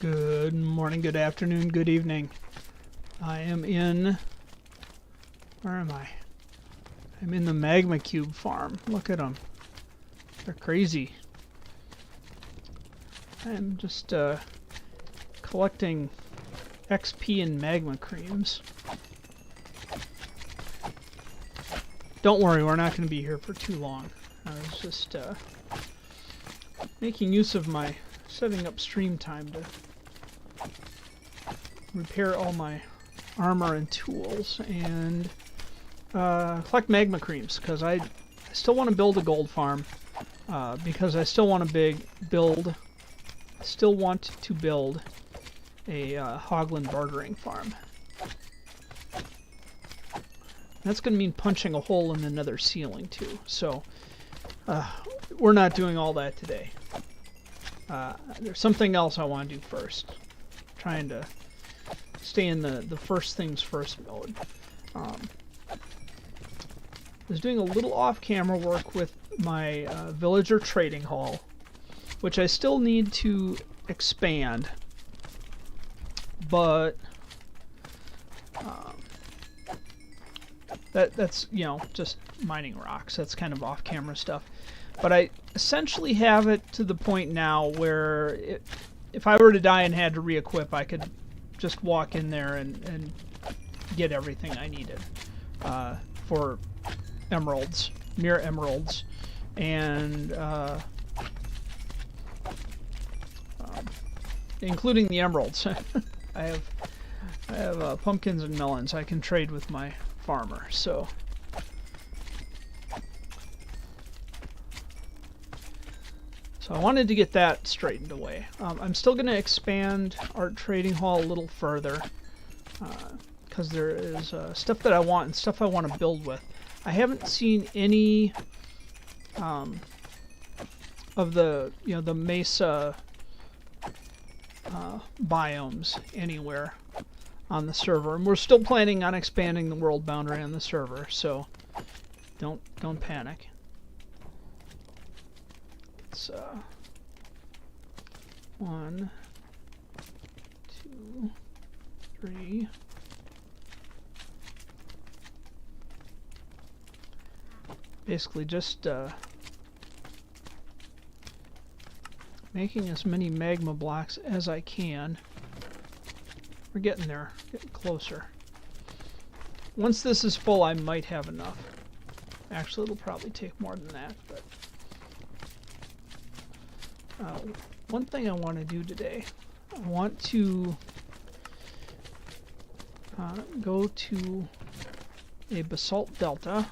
Good morning, good afternoon, good evening. I am in... Where am I? I'm in the magma cube farm. Look at them. They're crazy. I'm just collecting XP and magma creams. Don't worry, we're not going to be here for too long. I was just making use of my setting up stream time to repair all my armor and tools and collect magma creams, because I still want to build a gold farm, because I still want to build a Hogland bartering farm. That's going to mean punching a hole in the nether ceiling too, so we're not doing all that today. There's something else I want to do first. Trying to stay in the first things first mode. I was doing a little off-camera work with my villager trading hall, which I still need to expand, but that's, you know, just mining rocks. That's kind of off-camera stuff. But I essentially have it to the point now where if I were to die and had to re-equip, I could just walk in there and get everything I needed for emeralds, mere emeralds, and including the emeralds. I have pumpkins and melons I can trade with my farmer, so I wanted to get that straightened away. I'm still going to expand our trading hall a little further, because there is stuff that I want and stuff I want to build with. I haven't seen any of the the mesa biomes anywhere on the server, and we're still planning on expanding the world boundary on the server, so don't panic. It's 1, 2, 3. Basically just making as many magma blocks as I can. We're getting there, getting closer. Once this is full, I might have enough. Actually, it'll probably take more than that, but one thing I want to do today, I want to go to a basalt delta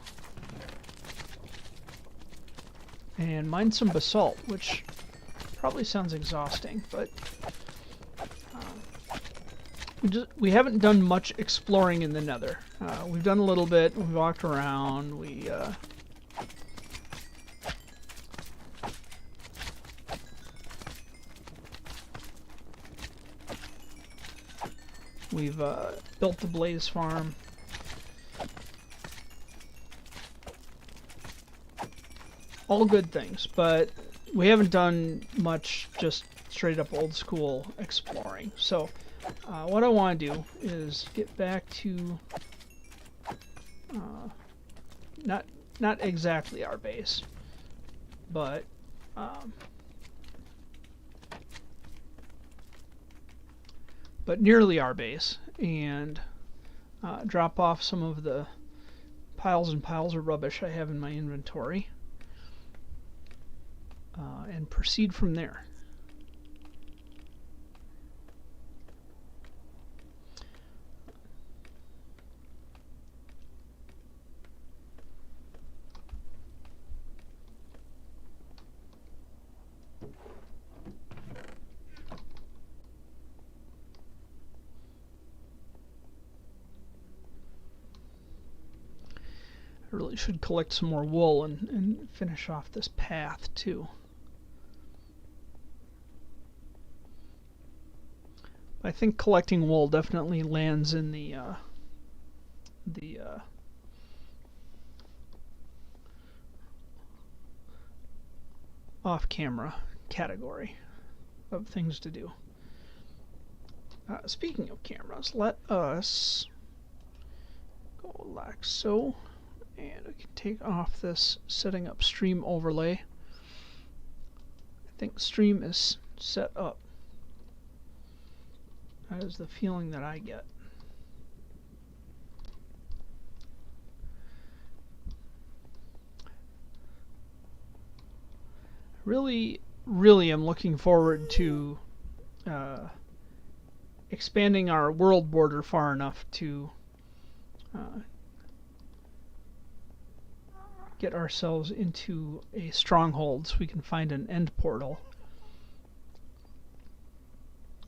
and mine some basalt, which probably sounds exhausting, but we haven't done much exploring in the nether. We've done a little bit, we've walked around, we've built the blaze farm. All good things, but we haven't done much just straight up old school exploring. So what I want to do is get back to not exactly our base, but nearly our base, and drop off some of the piles and piles of rubbish I have in my inventory, and proceed from there. I really should collect some more wool and finish off this path too. I think collecting wool definitely lands in the off-camera category of things to do. Speaking of cameras, let us go like so, and we can take off this setting up stream overlay. I think stream is set up. That is the feeling that I get. Really am looking forward to expanding our world border far enough to get ourselves into a stronghold so we can find an end portal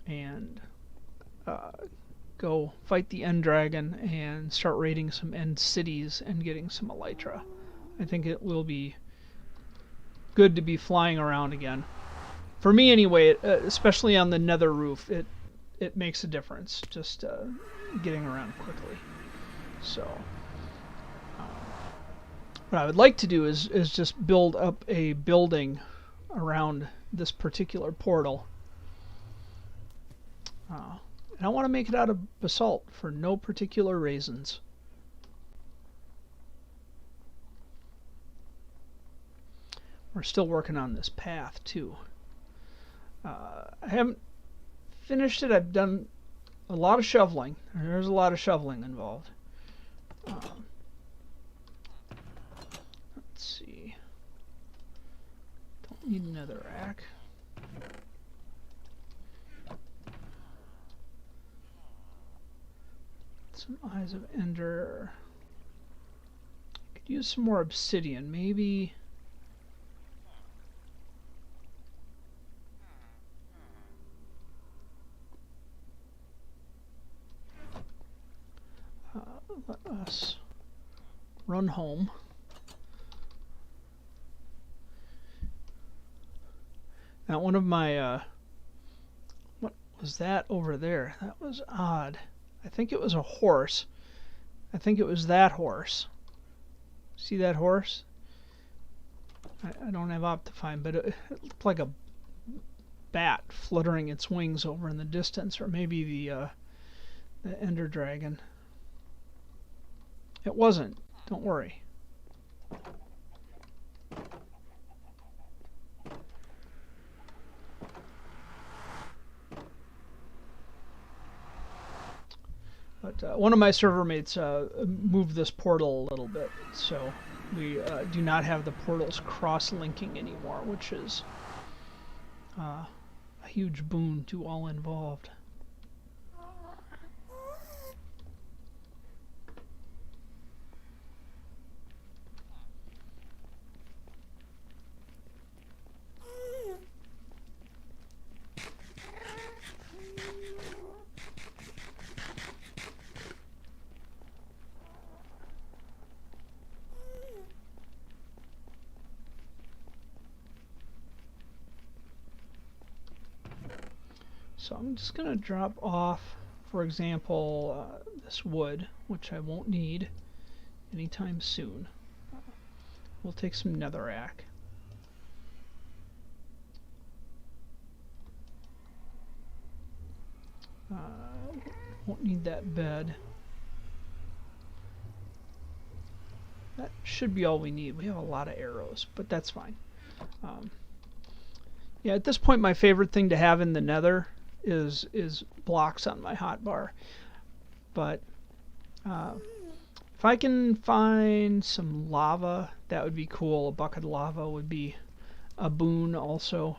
and go fight the end dragon and start raiding some end cities and getting some elytra. I think it will be good to be flying around again. For me anyway, especially on the nether roof, it makes a difference just getting around quickly. So what I would like to do is just build up a building around this particular portal. And I want to make it out of basalt for no particular reasons. We're still working on this path too. I haven't finished it. I've done a lot of shoveling. There's a lot of shoveling involved. Let's see. Don't need another rack. Some Eyes of Ender. Could use some more obsidian, maybe. Let us run home. Now, one of my what was that over there? That was odd. I think it was a horse. I think it was that horse. See that horse? I don't have Optifine, but it looked like a bat fluttering its wings over in the distance, or maybe the Ender Dragon. It wasn't. Don't worry. But one of my server mates moved this portal a little bit, so we do not have the portals cross-linking anymore, which is a huge boon to all involved. So I'm just going to drop off, for example, this wood, which I won't need anytime soon. We'll take some netherrack. Won't need that bed. That should be all we need. We have a lot of arrows, but that's fine. Yeah, at this point my favorite thing to have in the nether is blocks on my hotbar. But if I can find some lava, that would be cool. A bucket of lava would be a boon also.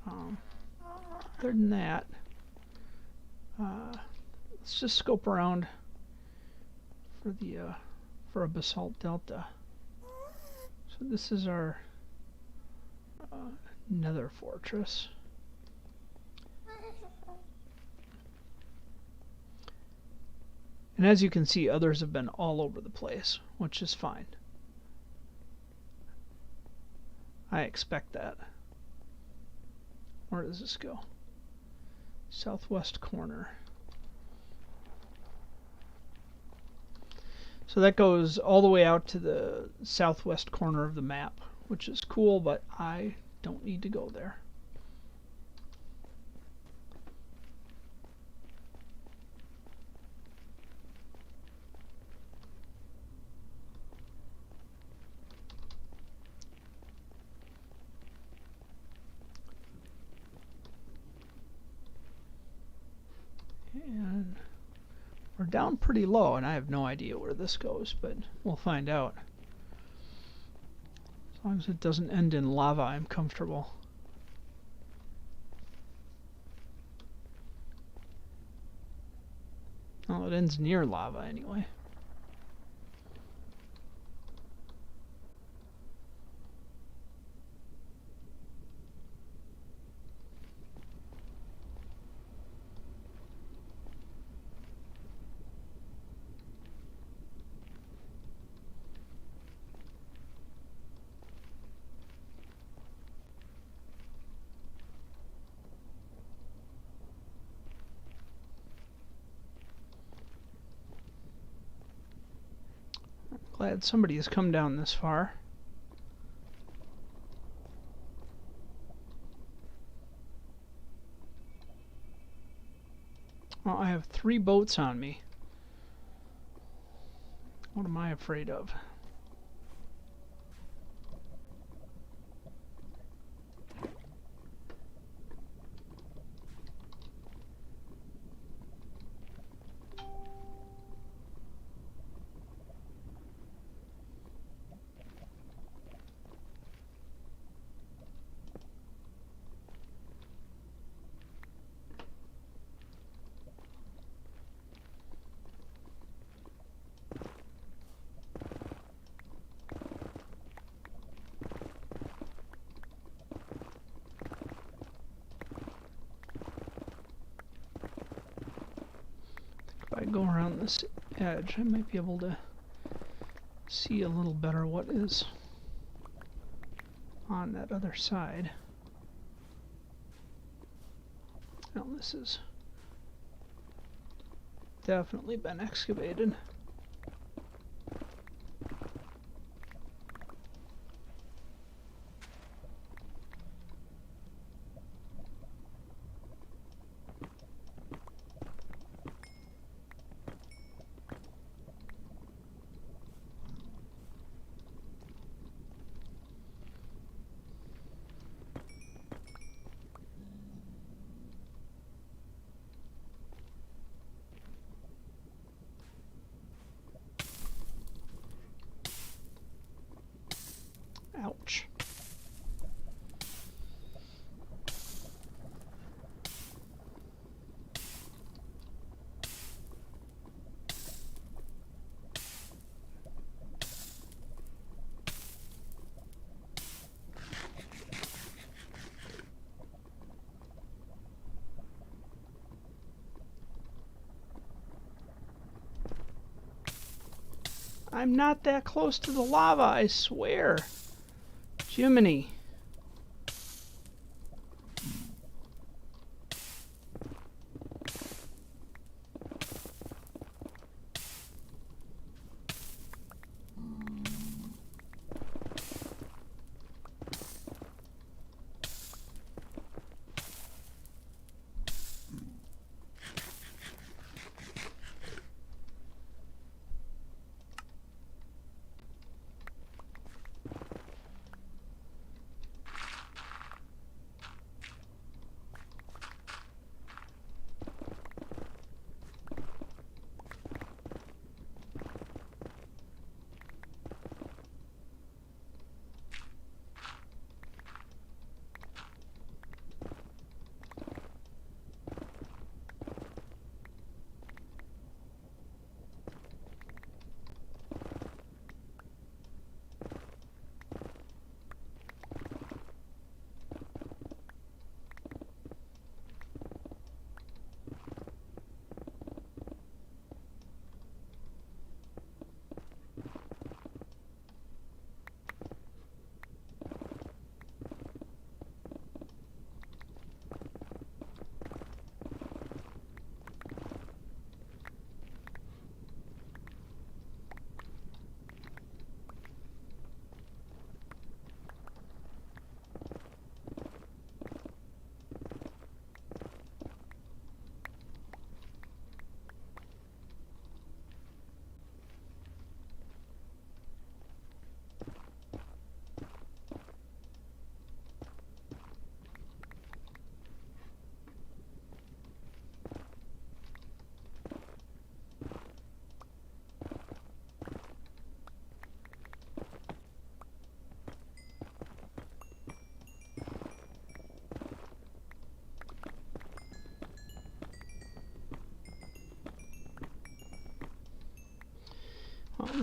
Other than that, let's just scope around for the for a basalt delta. So this is our nether fortress. And as you can see, others have been all over the place, which is fine. I expect that. Where does this go? Southwest corner. So that goes all the way out to the southwest corner of the map, which is cool, but I don't need to go there. We're down pretty low, and I have no idea where this goes, but we'll find out. As long as it doesn't end in lava, I'm comfortable. Well, it ends near lava anyway. Glad somebody has come down this far. Well, I have 3 boats on me. What am I afraid of? If I go around this edge, I might be able to see a little better what is on that other side. Now this has definitely been excavated. Ouch. I'm not that close to the lava, I swear. Jiminy.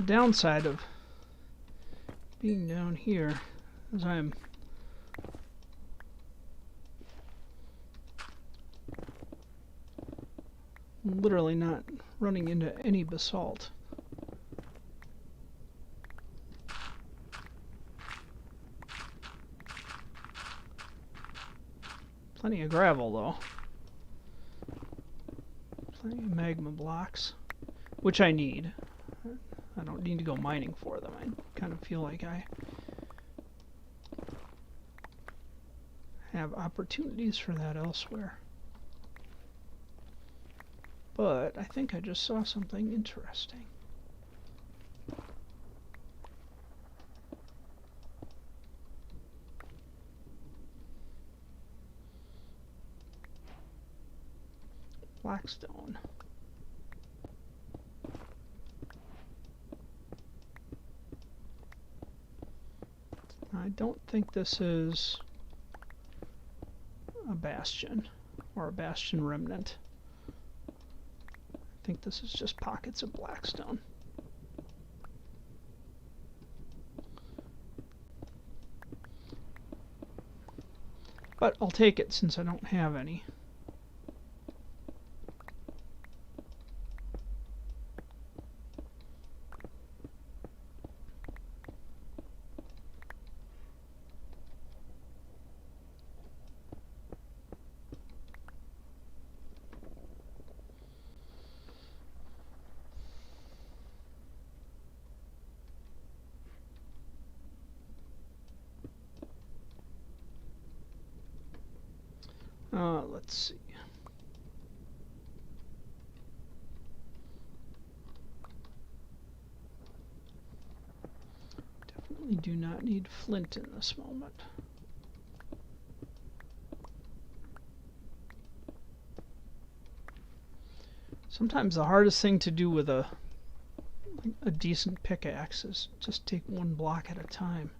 the downside of being down here is I'm literally not running into any basalt. Plenty of gravel though. Plenty of magma blocks, which I need. I don't need to go mining for them. I kind of feel like I have opportunities for that elsewhere. But I think I just saw something interesting. Blackstone. I don't think this is a bastion or a bastion remnant. I think this is just pockets of blackstone. But I'll take it since I don't have any. Let's see. Definitely do not need flint in this moment. Sometimes the hardest thing to do with a decent pickaxe is just take one block at a time.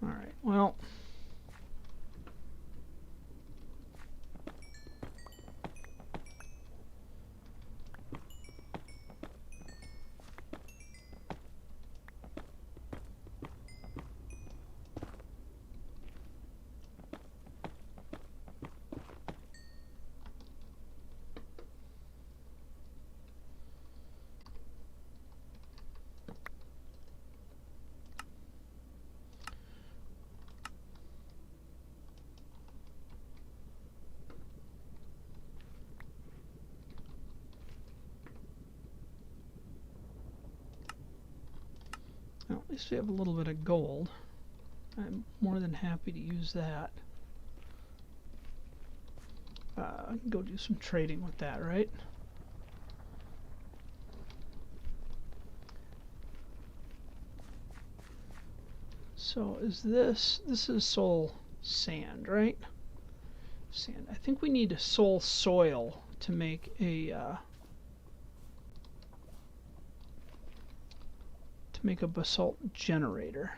Alright, well, at least we have a little bit of gold. I'm more than happy to use that. I can go do some trading with that, right? So is this is soul sand, right? Sand. I think we need a soul soil to make a basalt generator.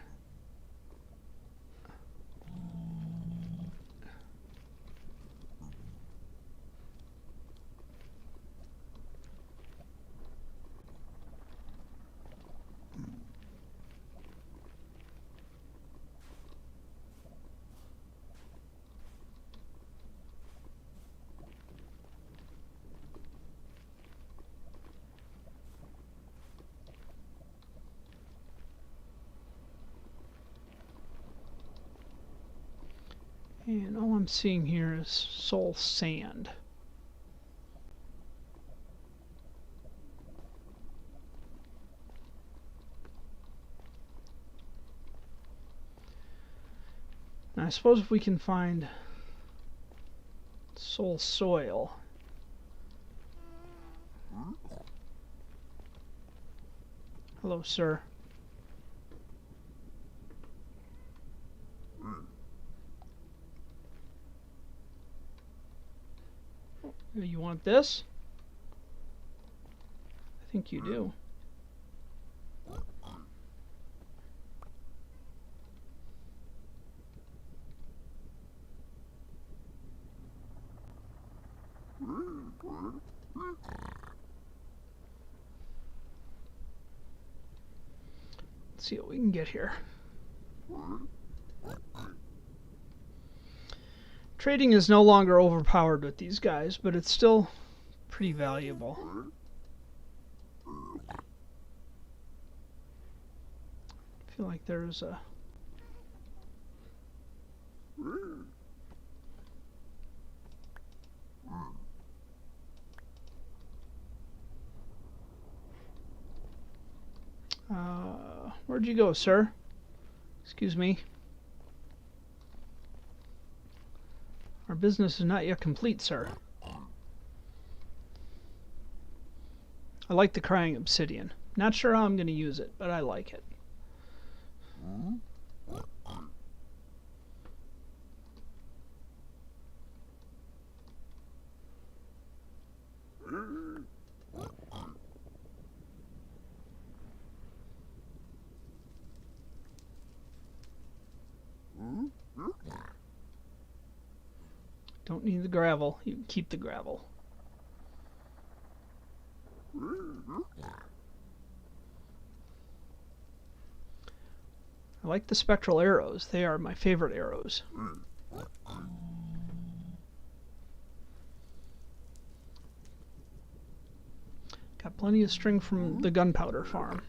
And all I'm seeing here is soul sand. Now I suppose if we can find soul soil. Hello, sir. Want this? I think you do. Let's see what we can get here. Trading is no longer overpowered with these guys, but it's still pretty valuable. I feel like there's a... where'd you go, sir? Excuse me. Our business is not yet complete, sir. I like the crying obsidian. Not sure how I'm going to use it, but I like it. Don't need the gravel. You can keep the gravel. I like the spectral arrows. They are my favorite arrows. Got plenty of string from the gunpowder farm.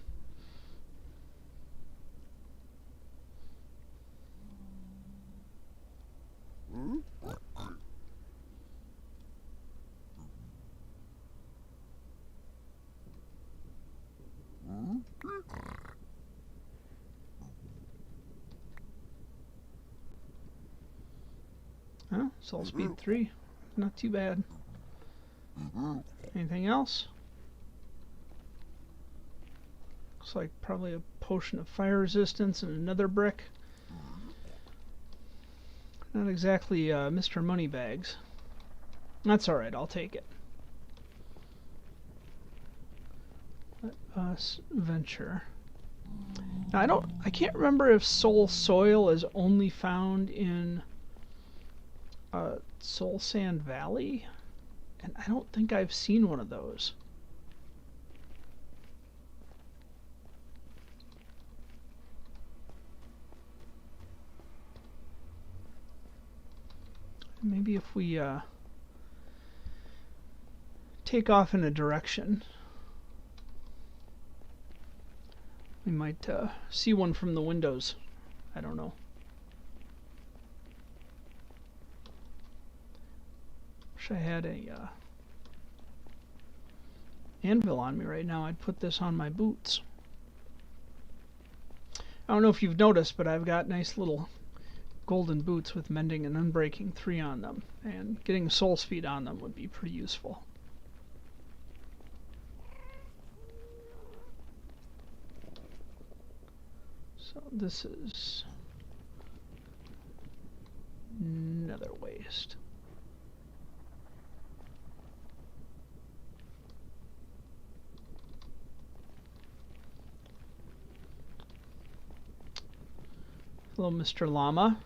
Oh, soul speed 3. Not too bad. Anything else? Looks like probably a potion of fire resistance and another brick. Not exactly Mr. Moneybags. That's alright, I'll take it. Let us venture. Now I can't remember if soul soil is only found in Soul Sand Valley, and I don't think I've seen one of those. Maybe if we take off in a direction, we might see one from the windows. I don't know. Wish I had a anvil on me right now. I'd put this on my boots. I don't know if you've noticed, but I've got nice little golden boots with mending and unbreaking 3 on them, and getting soul speed on them would be pretty useful. So this is nether waste. Hello, Mr. Llama.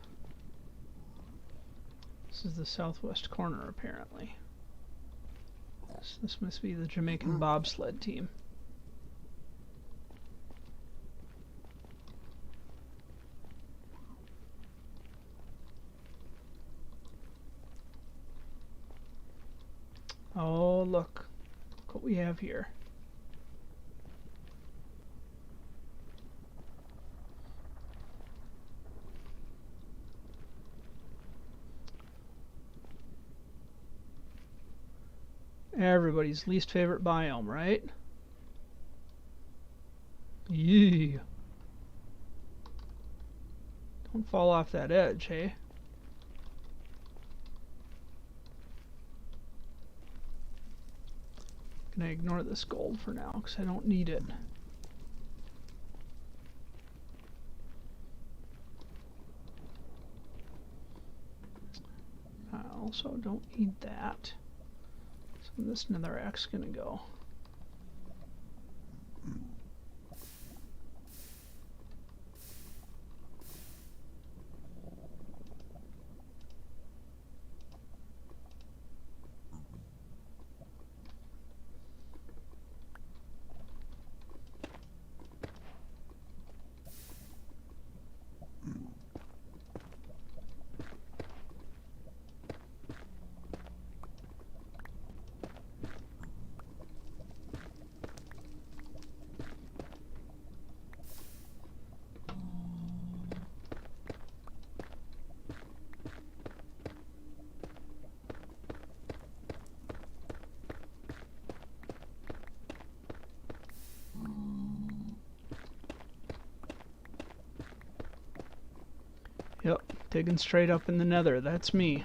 This is the southwest corner, apparently. This must be the Jamaican bobsled team. Oh, look what we have here. Everybody's least favorite biome, right? Yeah. Don't fall off that edge, hey? Gonna ignore this gold for now because I don't need it. I also don't need that. So this netherrack's gonna go? Yep, digging straight up in the nether. That's me.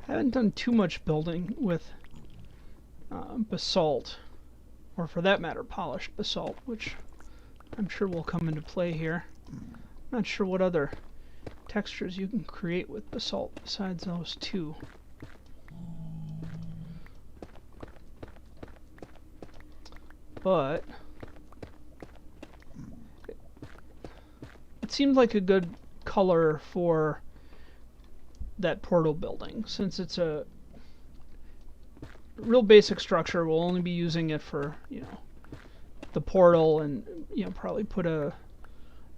I haven't done too much building with basalt, or for that matter, polished basalt, which I'm sure will come into play here. Not sure what other textures you can create with basalt besides those two. But it seems like a good color for that portal building, since it's a real basic structure. We'll only be using it for, you know, the portal, and, you know, probably put an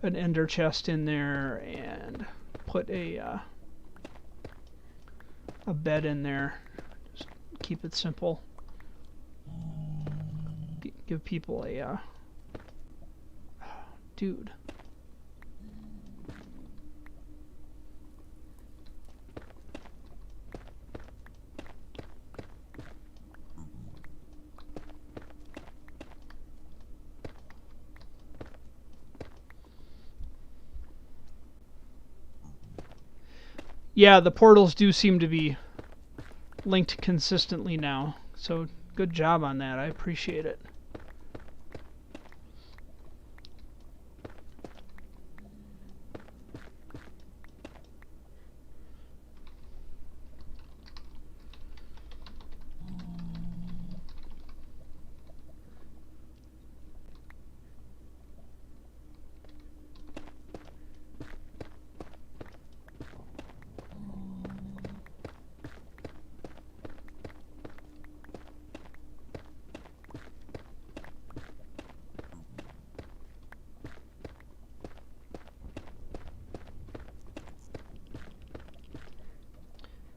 ender chest in there and put a bed in there. Just keep it simple. Give people a dude. Yeah, the portals do seem to be linked consistently now, so good job on that. I appreciate it.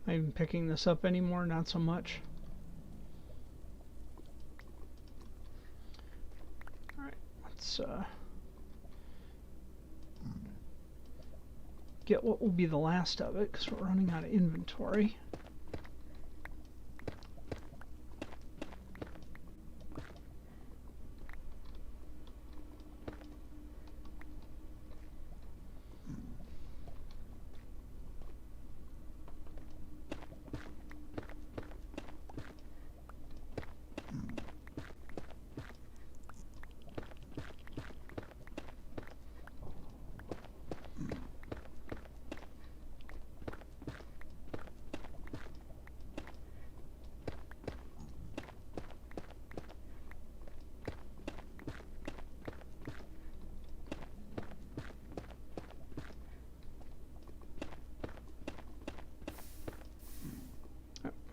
Am I even picking this up anymore? Not so much. Alright, let's get what will be the last of it, because we're running out of inventory.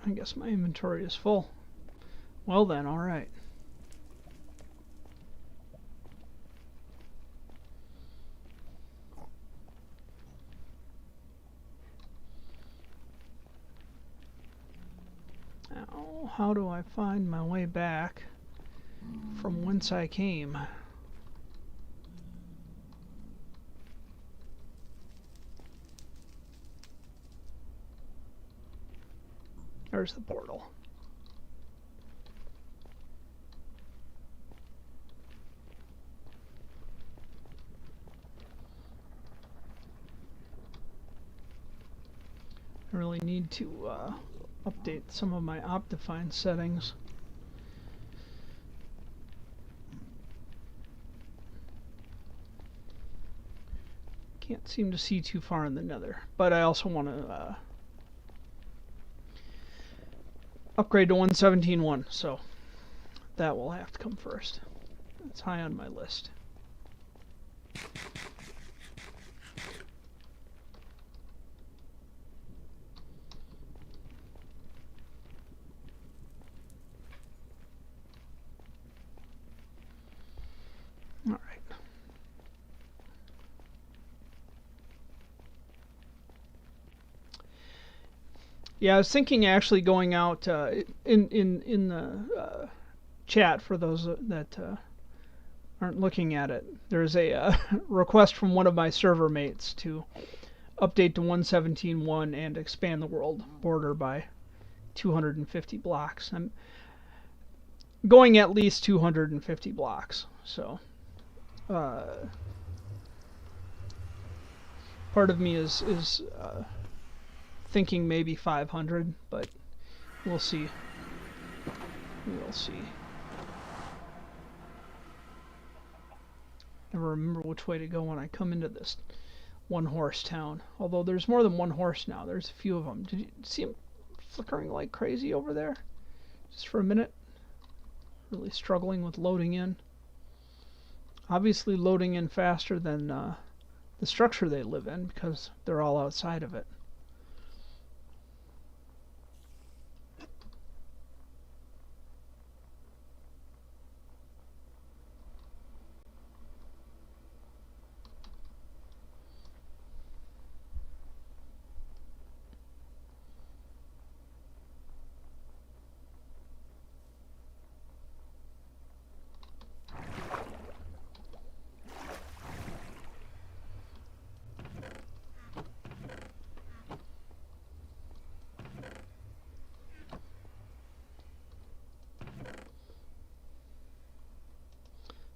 I guess my inventory is full. Well then, alright. Now, how do I find my way back from whence I came? There's the portal. I really need to update some of my Optifine settings. Can't seem to see too far in the nether, but I also want to upgrade to 117.1, so that will have to come first. That's high on my list. All right. Yeah, I was thinking actually going out in the chat for those that aren't looking at it. There's a request from one of my server mates to update to 117.1 and expand the world border by 250 blocks. I'm going at least 250 blocks, so part of me is thinking maybe 500, but we'll see. We'll see. Never remember which way to go when I come into this one-horse town. Although there's more than one horse now. There's a few of them. Did you see them flickering like crazy over there? Just for a minute. Really struggling with loading in. Obviously loading in faster than the structure they live in because they're all outside of it.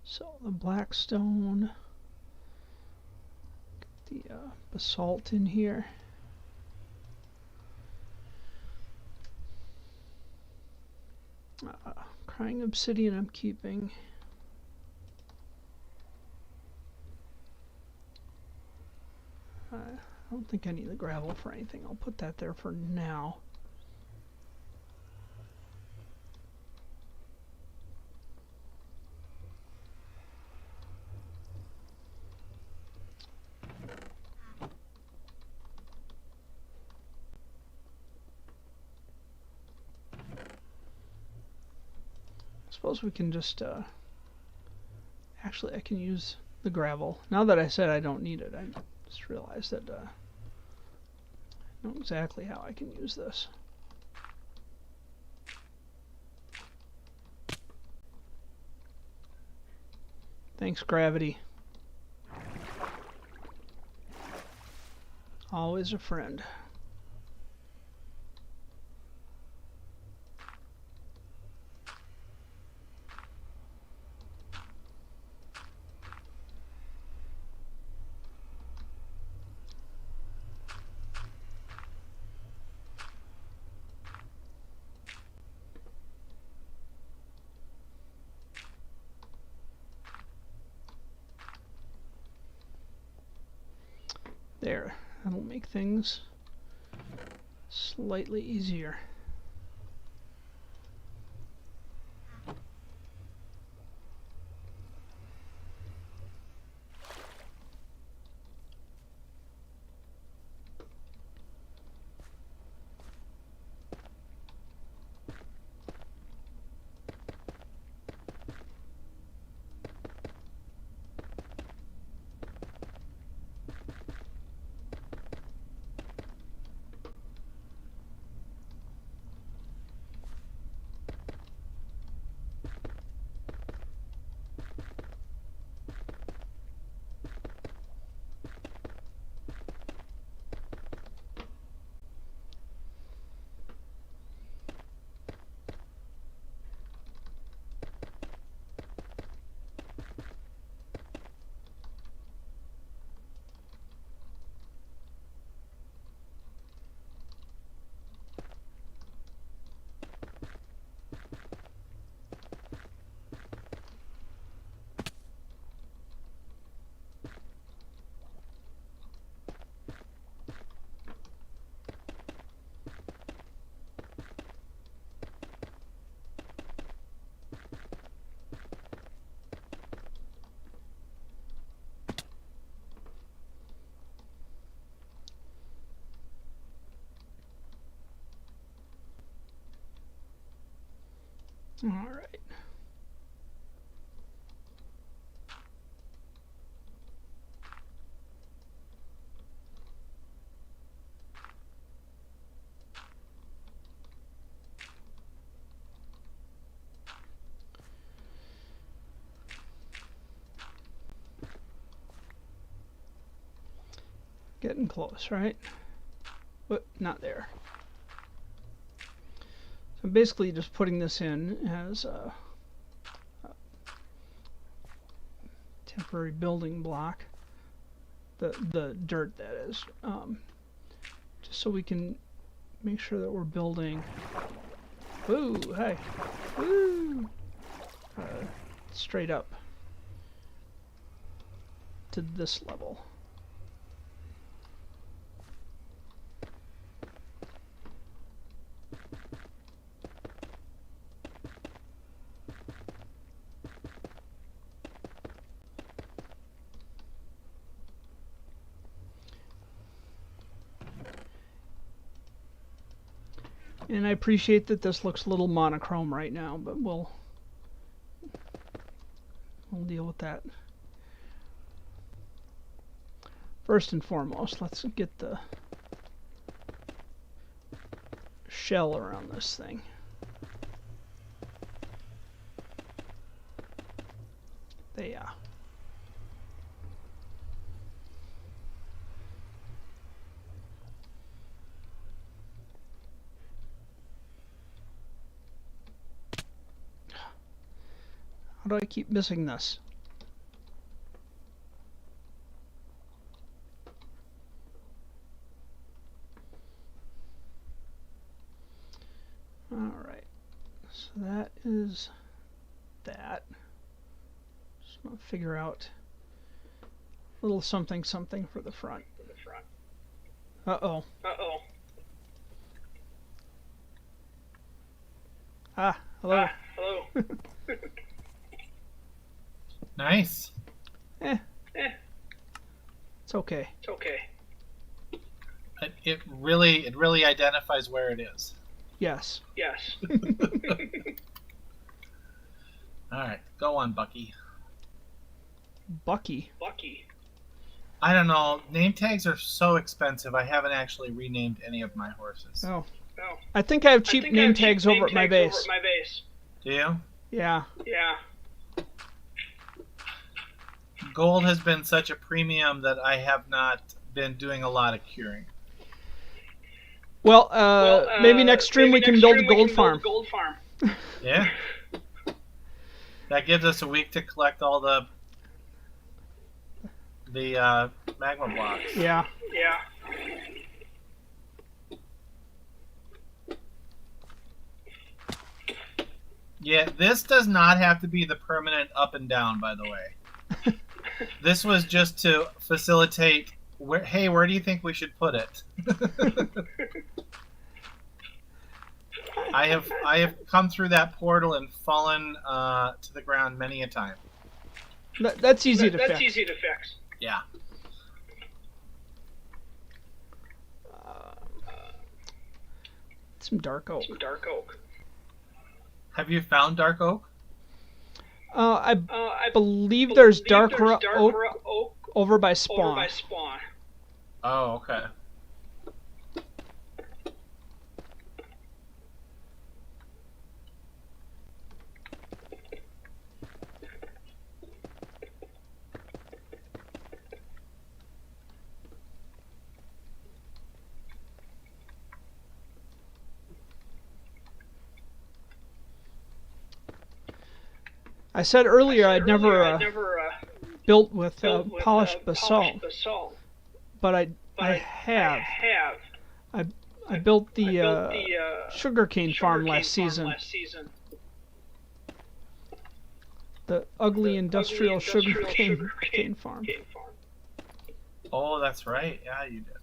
So the black stone, the basalt in here. Crying obsidian I'm keeping. I don't think I need the gravel for anything. I'll put that there for now. Suppose we can just actually I can use the gravel. Now that I said I don't need it, I just realized that I know exactly how I can use this. Thanks, gravity. Always a friend. There, that'll make things slightly easier. All right. Getting close, right? But not there. So I'm basically just putting this in as a temporary building block. The dirt, that is. Just so we can make sure that we're building. Woo! Hey! Woo! Straight up to this level. And I appreciate that this looks a little monochrome right now, but we'll deal with that. First and foremost, let's get the shell around this thing. There. How do I keep missing this? All right, so that is that. Just want to figure out a little something for the front. Uh-oh. Ah, hello. Nice. It's okay. It really identifies where it is. Yes. All right, go on, Bucky. Bucky. I don't know. Name tags are so expensive. I haven't actually renamed any of my horses. Oh. I think I have cheap name tags over at my base. Do you? Yeah. Gold has been such a premium that I have not been doing a lot of curing. Well, maybe next stream we can build a gold farm. Yeah. That gives us a week to collect all the magma blocks. Yeah. Yeah, this does not have to be the permanent up and down, by the way. This was just to facilitate where do you think we should put it? I have come through that portal and fallen to the ground many a time. That's easy to fix. Yeah. Some dark oak. Have you found dark oak? I believe there's dark oak over by spawn. Oh, okay. I said earlier I'd never built with polished basalt, but I have. I built the sugarcane farm last season. The ugly industrial sugarcane farm. Oh, that's right. Yeah, you did.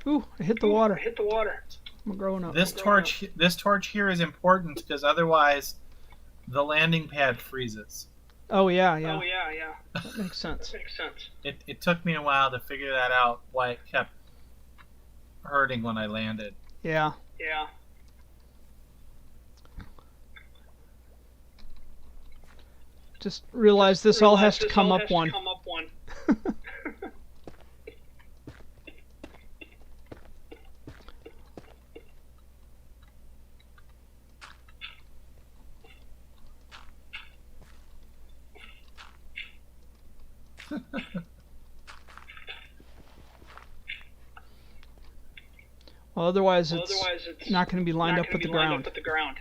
Ooh, I hit the water. I hit the water. I'm growing up. This torch here is important because otherwise the landing pad freezes. Oh yeah, yeah. Oh yeah, yeah. That makes sense. Makes sense. It took me a while to figure that out, why it kept hurting when I landed. Yeah. Yeah. Just realize this all has to come up one. Come up one. Well, otherwise it's not going to be lined up with the ground.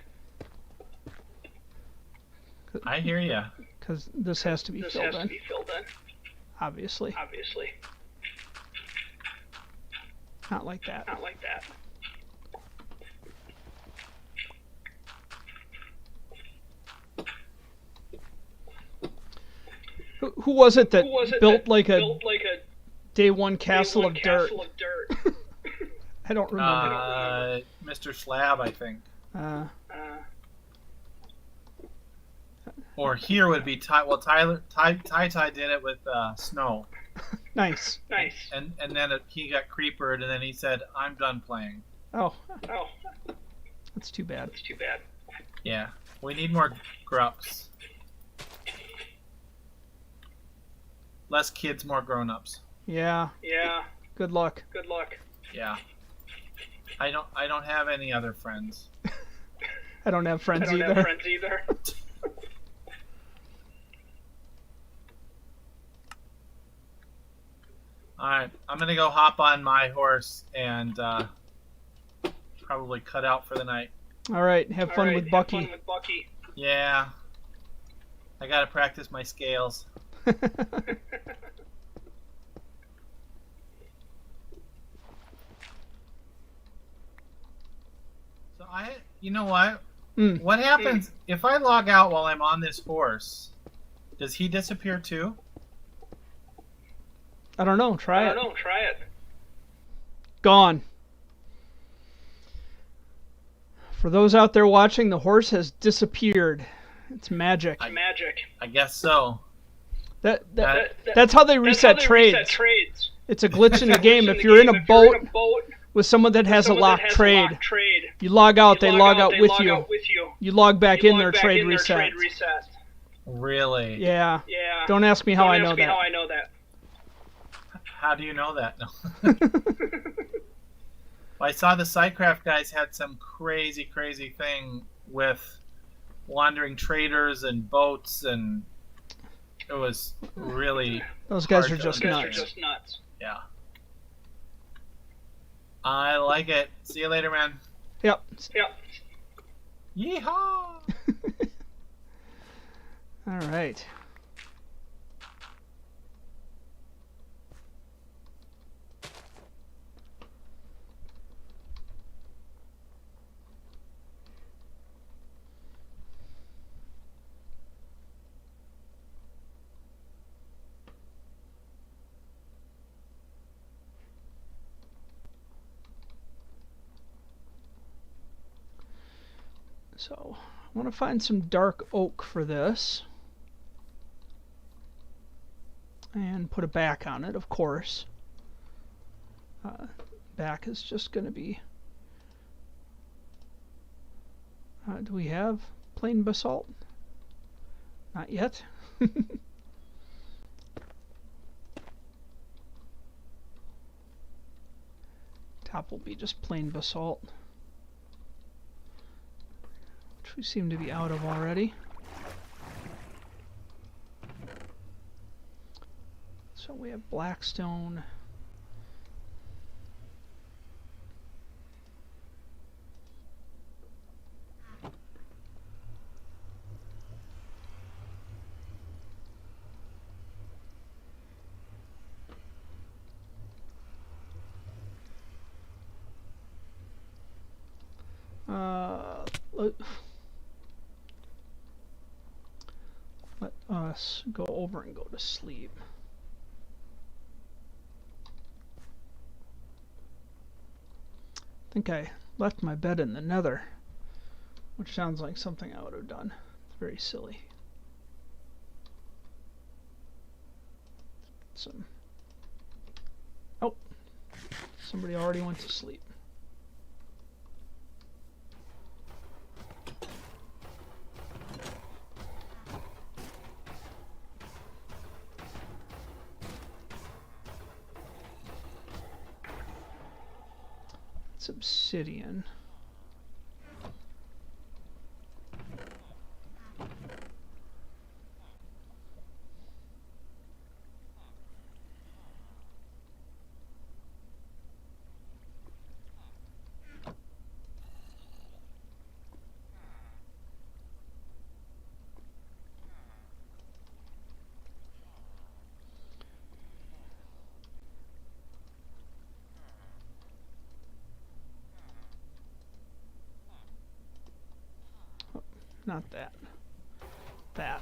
I hear ya. Because this has to be filled in. Obviously. Obviously. Not like that. Not like that. Who was it that built like a day one castle of dirt? I don't remember. Mr. Slab, I think. Or here would be Ty. Well, Ty did it with snow. Nice. Nice. And then he got creepered, and then he said, "I'm done playing." Oh. Oh. That's too bad. That's too bad. Yeah, we need more grups. Less kids, more grown-ups. Yeah. Yeah. Good luck. Good luck. Yeah. I don't have any other friends. I don't have friends either. I don't have friends either. Alright, I'm gonna go hop on my horse and probably cut out for the night. Alright, have fun with Bucky. Yeah. I gotta practice my scales. So you know what? What happens if I log out while I'm on this horse? Does he disappear too? I don't know. Try it. Try it. Gone. For those out there watching, the horse has disappeared. It's magic. Magic. I guess so. That's how they reset trades. It's a glitch in the game. If you're in a boat with someone that has a locked trade, you log out, they log out with you. You log back in, their trade resets. Really? Yeah. Don't ask me how I know that. How do you know that? No. Well, I saw the Sidecraft guys had some crazy thing with wandering traders and boats, and it was really... Those guys are just nuts. Yeah. I like it. See you later, man. Yep. Yeehaw! All right. So, I want to find some dark oak for this. And put a back on it, of course. Back is just going to be... do we have plain basalt? Not yet. Top will be just plain basalt, which we seem to be out of already. So we have blackstone. Let us go over and go to sleep. I think I left my bed in the nether, which sounds like something I would have done. It's very silly. Oh, somebody already went to sleep. It's obsidian. Not that. That.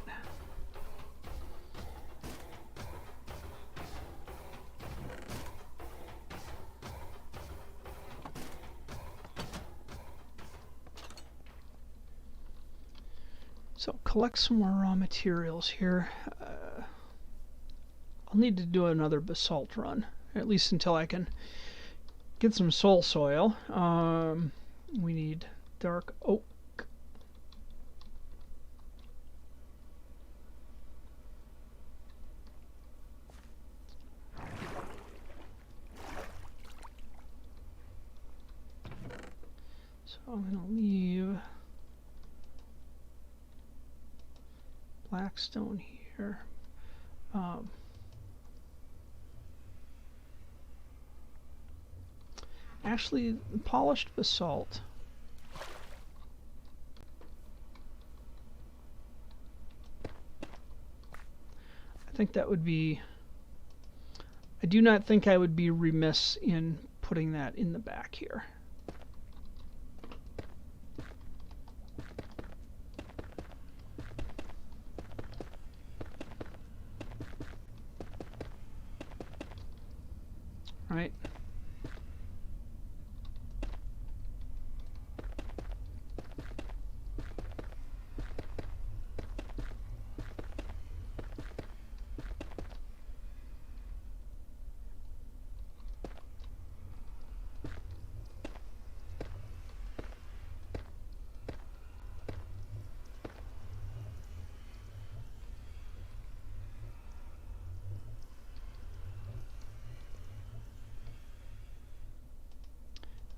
So collect some more raw materials here. I'll need to do another basalt run, at least until I can get some soul soil. We need dark oak. So I'm going to leave blackstone here. Actually, polished basalt. I think that would be... I do not think I would be remiss in putting that in the back here. Right?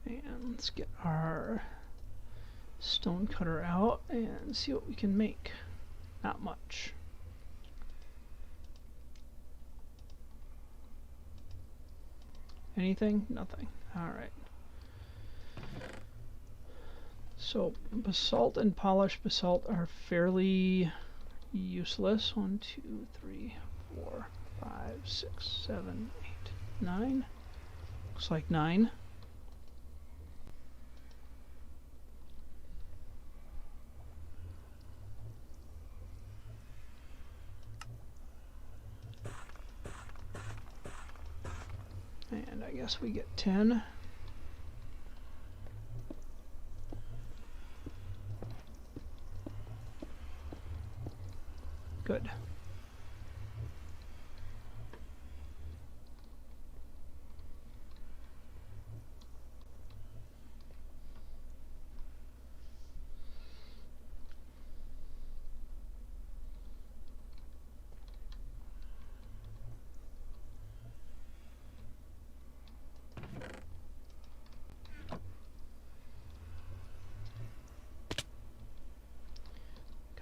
And let's get our stone cutter out and see what we can make. Not much. Anything? Nothing. Alright. So basalt and polished basalt are fairly useless. 1, 2, 3, 4, 5, 6, 7, 8, 9. Looks like 9. And I guess we get 10. Good.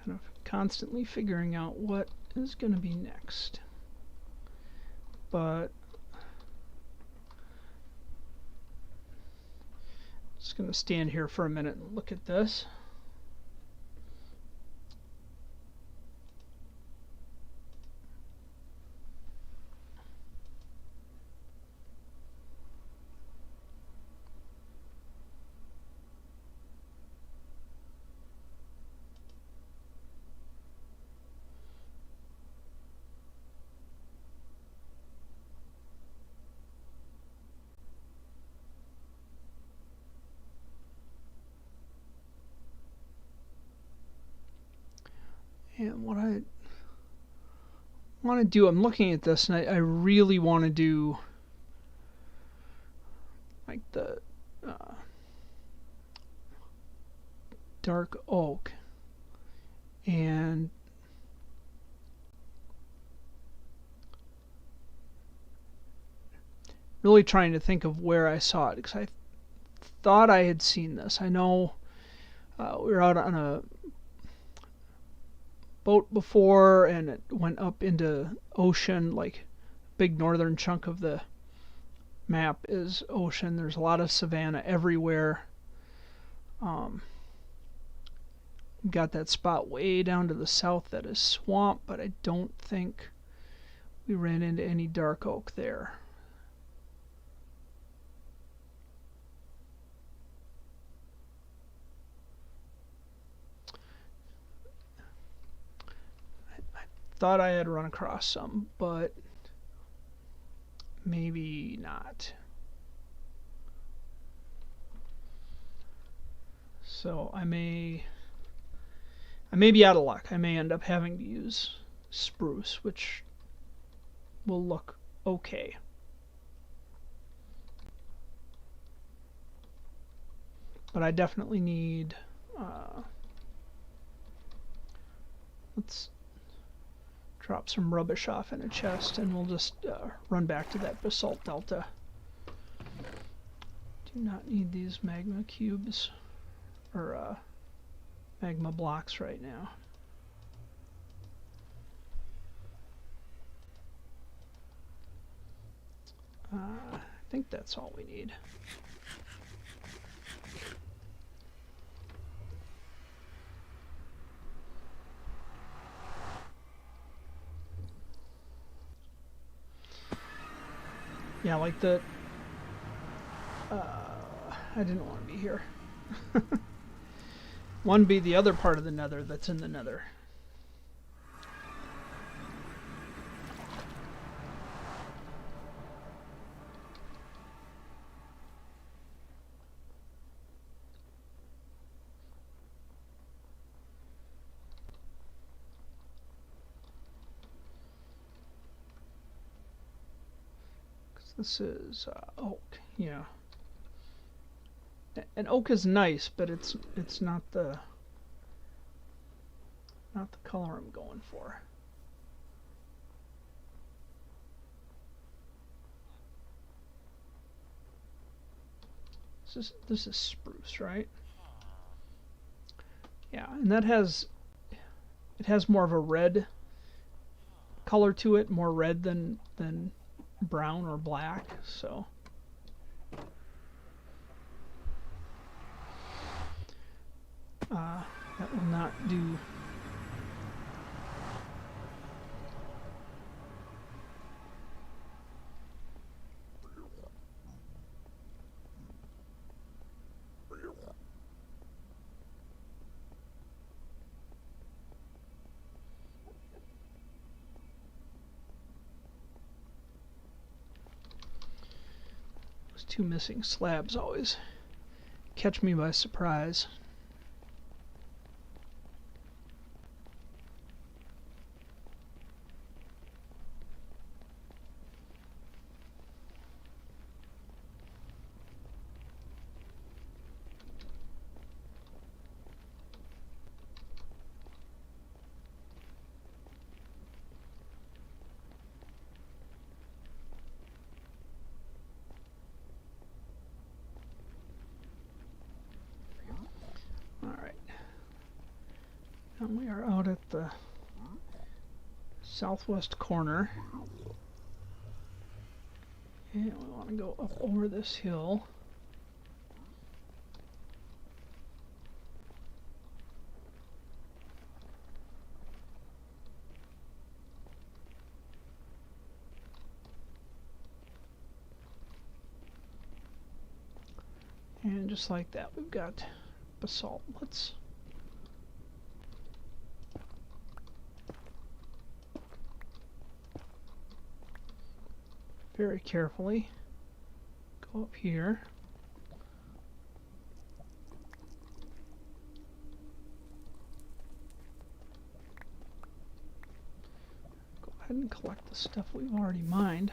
Kind of constantly figuring out what is going to be next. But just going to stand here for a minute and look at this. And what I want to do, I'm looking at this, and I really want to do like the dark oak, and really trying to think of where I saw it, because I thought I had seen this. I know we were out on a boat before, and it went up into ocean. Like, big northern chunk of the map is ocean. There's a lot of savanna everywhere. Got that spot way down to the south that is swamp, but I don't think we ran into any dark oak there. I thought I had run across some, but maybe not. So I may be out of luck. I may end up having to use spruce, which will look okay. But I definitely need, let's drop some rubbish off in a chest, and we'll just run back to that basalt delta. Do not need these magma cubes, or magma blocks right now. I think that's all we need. Yeah, like the... I didn't want to be here. One be the other part of the nether that's in the nether. This is oak, yeah. And oak is nice, but it's not the color I'm going for. This is spruce, right? Yeah, and it has more of a red color to it, more red than brown or black, so that will not do. Those two missing slabs always catch me by surprise. And we are out at the southwest corner, and we want to go up over this hill. And just like that, we've got basalt. Let's very carefully go up here. ahead and collect the stuff we've already mined.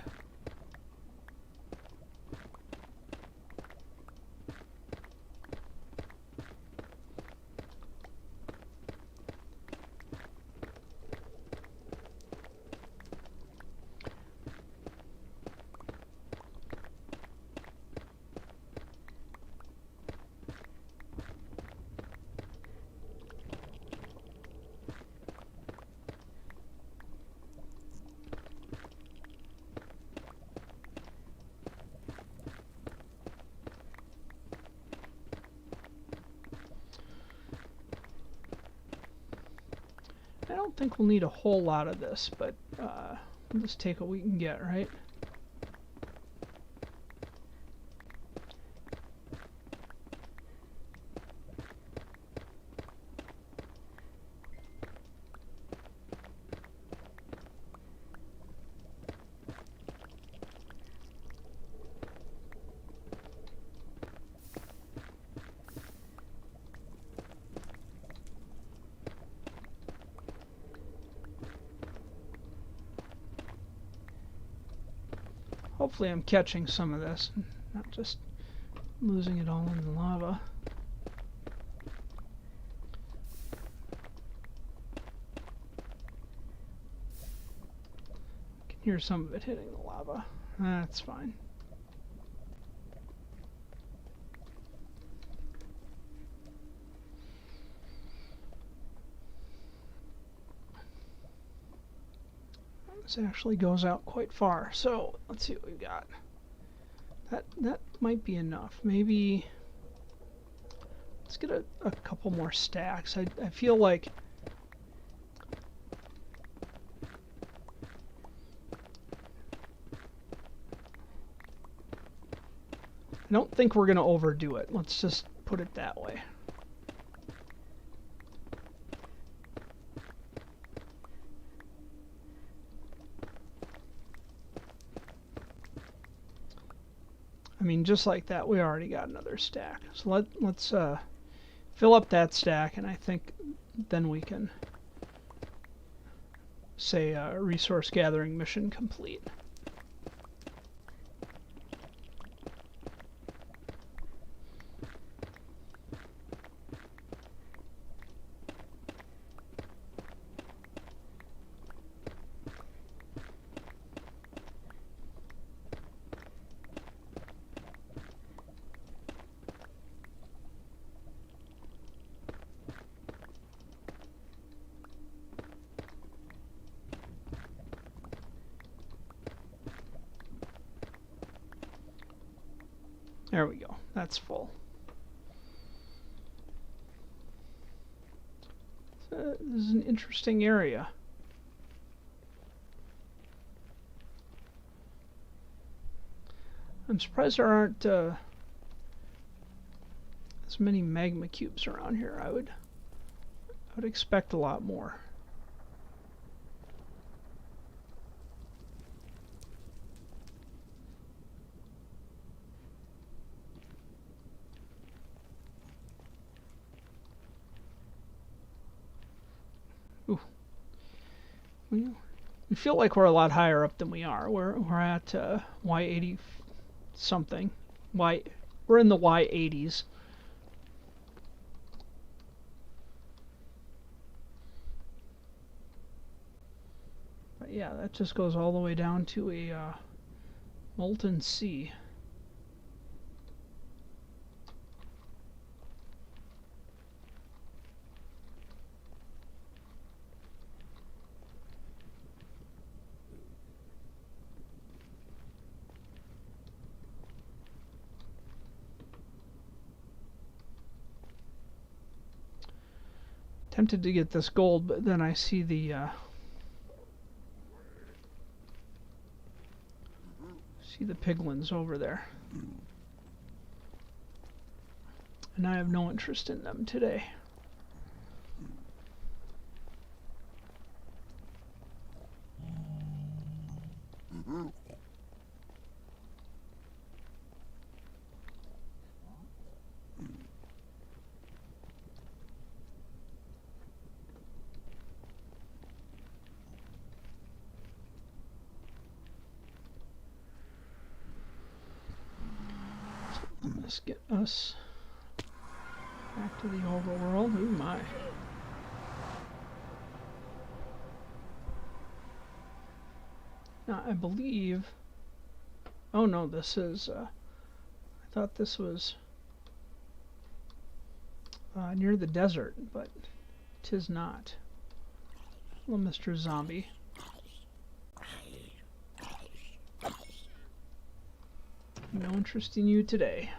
I don't think we'll need a whole lot of this, but we'll just take what we can get, right? Hopefully I'm catching some of this, not just losing it all in the lava. I can hear some of it hitting the lava. That's fine. This actually goes out quite far, so let's see what we've got. That might be enough. Maybe let's get a couple more stacks. I feel like I don't think we're gonna overdo it. Let's just put it that way. I mean, just like that, we already got another stack. So let's fill up that stack, and I think then we can say resource gathering mission complete. There we go. That's full. So this is an interesting area. I'm surprised there aren't as many magma cubes around here. I would expect a lot more. Ooh. We feel like we're a lot higher up than we are. We're at Y80 something. We're in the Y80s. But yeah, that just goes all the way down to a molten sea. Tempted to get this gold, but then I see the piglins over there, and I have no interest in them today. Let's get us back to the overworld. Ooh, my. Now, I believe... Oh, no, this is... I thought this was near the desert, but 'tis not. Hello, Mr. Zombie. No interest in you today.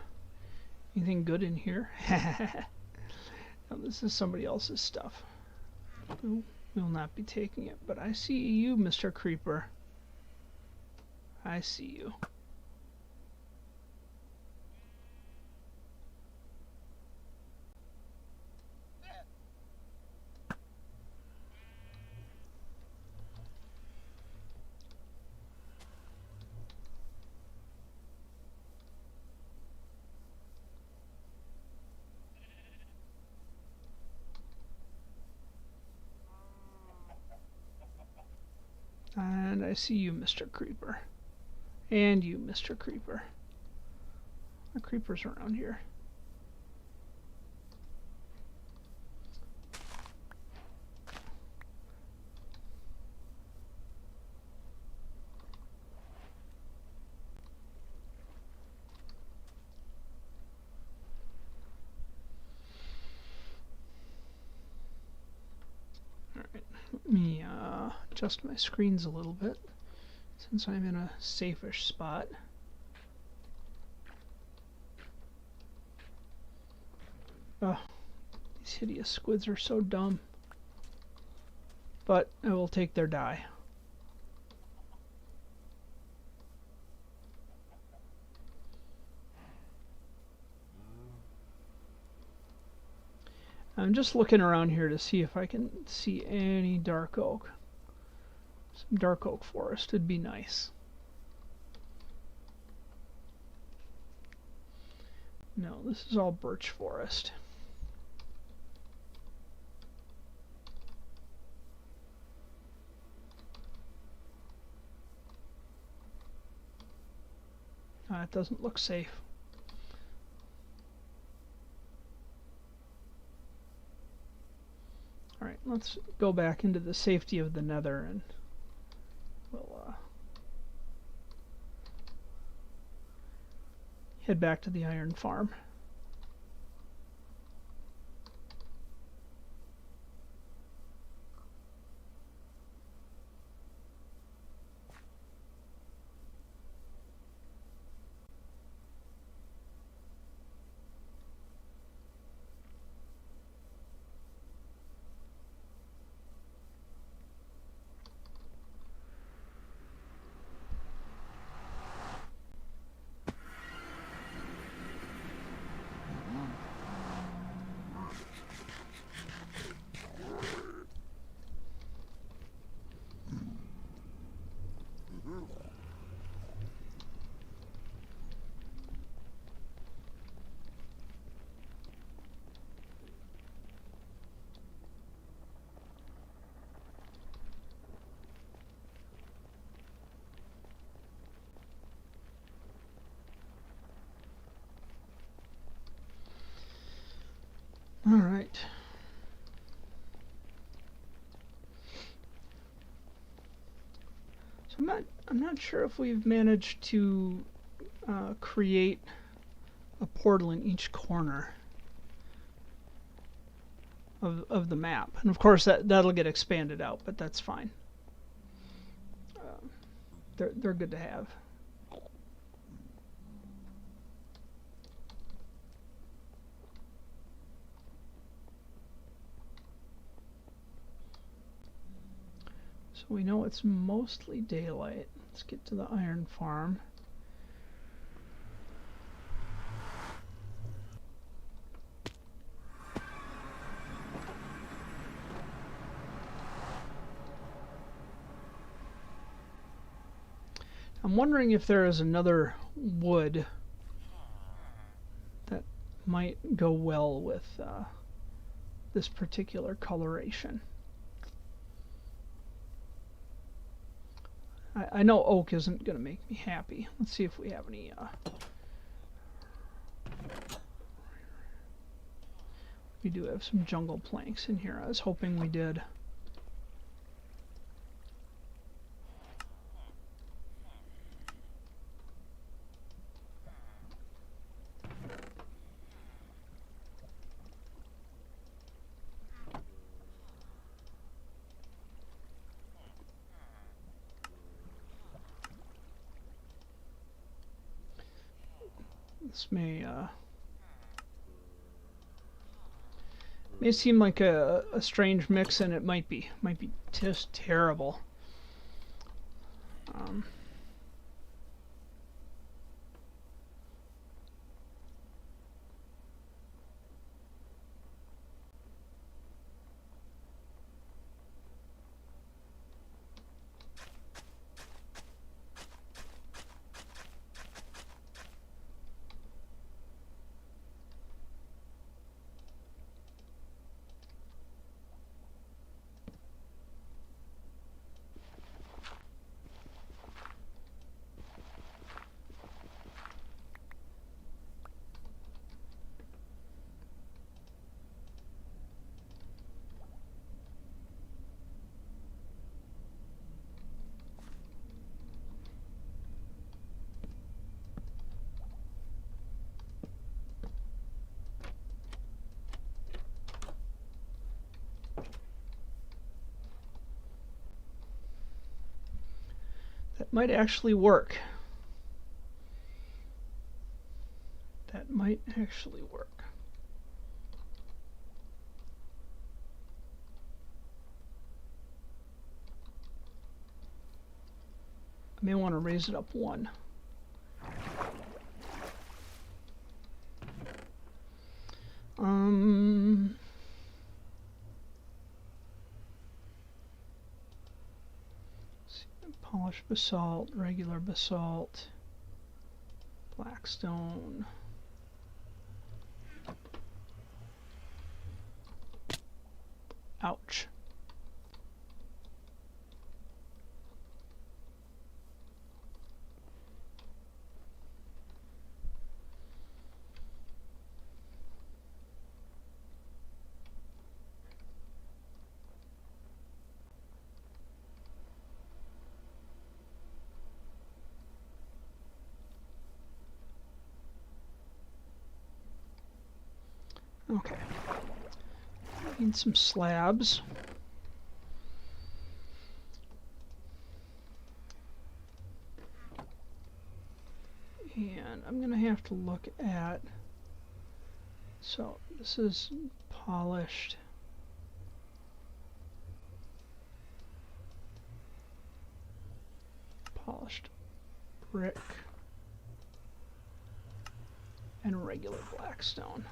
Anything good in here? Now, this is somebody else's stuff. Ooh, we'll not be taking it, but I see you, Mr. Creeper. I see you. And I see you, Mr. Creeper. And you, Mr. Creeper. The creepers around here. Alright, let me adjust my screens a little bit since I'm in a safe-ish spot. Oh, these hideous squids are so dumb. But I will take their dye. I'm just looking around here to see if I can see any dark oak. Some dark oak forest would be nice. No, this is all birch forest. It doesn't look safe. Alright, let's go back into the safety of the nether and we'll head back to the iron farm. All right. So I'm not sure if we've managed to create a portal in each corner of the map, and of course that'll get expanded out, but that's fine. They're good to have. So we know it's mostly daylight. Let's get to the iron farm. I'm wondering if there is another wood that might go well with this particular coloration. I know oak isn't going to make me happy. Let's see if we have any we do have some jungle planks in here. I was hoping we did. This may seem like a strange mix, and it might be just terrible. That might actually work. That might actually work. I may want to raise it up one. Polished basalt, regular basalt, blackstone. Ouch. Okay. Need some slabs. And I'm going to have to look at, so this is polished. Polished brick and regular blackstone.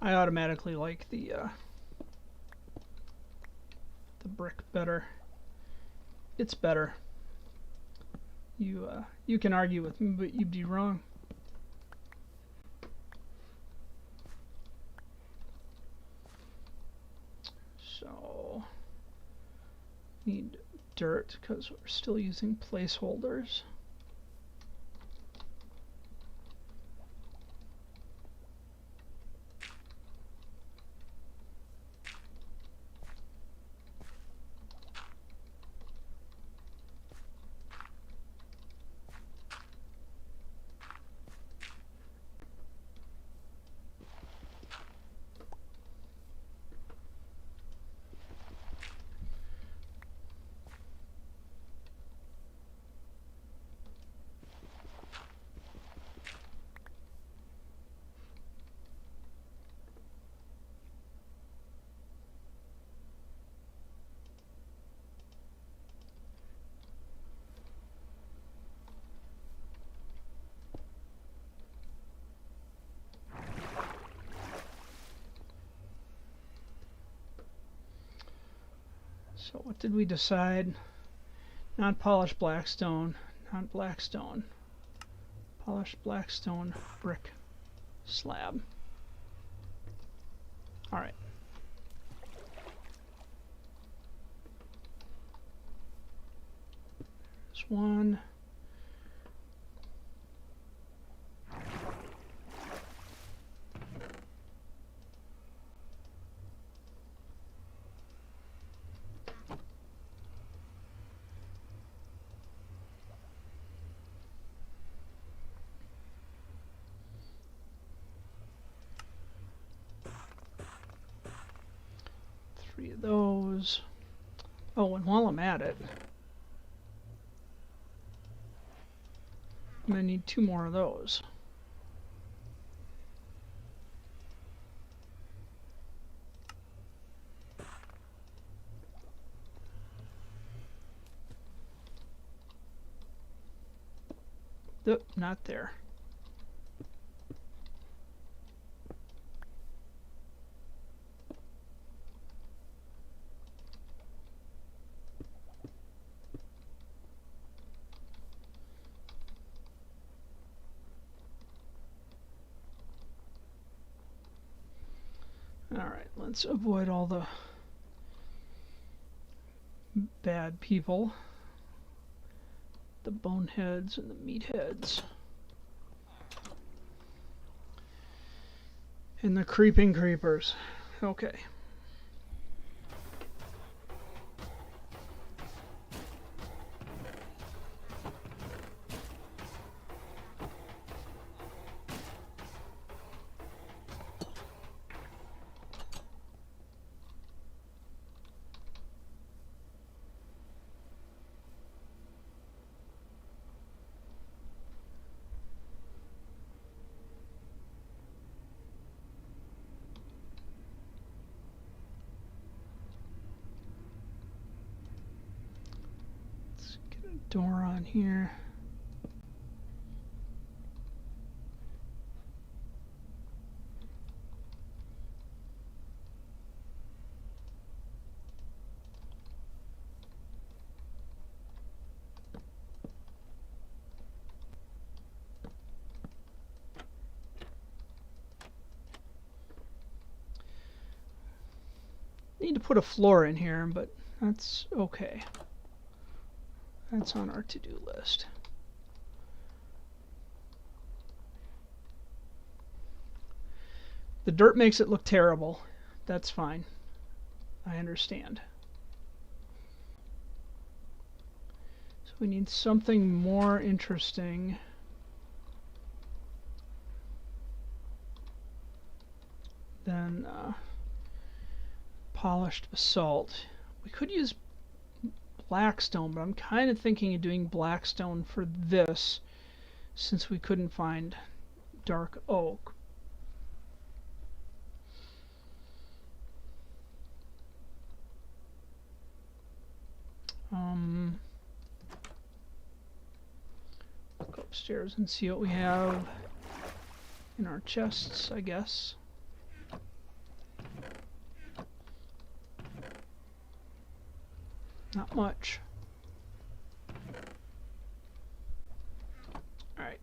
I automatically like the brick better. It's better. You can argue with me, but you'd be wrong. So need dirt because we're still using placeholders. So what did we decide? Not polished blackstone, not blackstone. Polished blackstone brick slab. All right. There's one. Three of those. Oh, and while I'm at it, I'm gonna need 2 more of those. Nope, not there. Alright, let's avoid all the bad people. The boneheads and the meatheads. And the creeping creepers. Okay. Door on here. Need to put a floor in here, but that's okay. That's on our to-do list. The dirt makes it look terrible. That's fine. I understand. So we need something more interesting than polished basalt. We could use blackstone, but I'm kind of thinking of doing blackstone for this since we couldn't find dark oak. Look upstairs and see what we have in our chests, I guess. Not much. All right.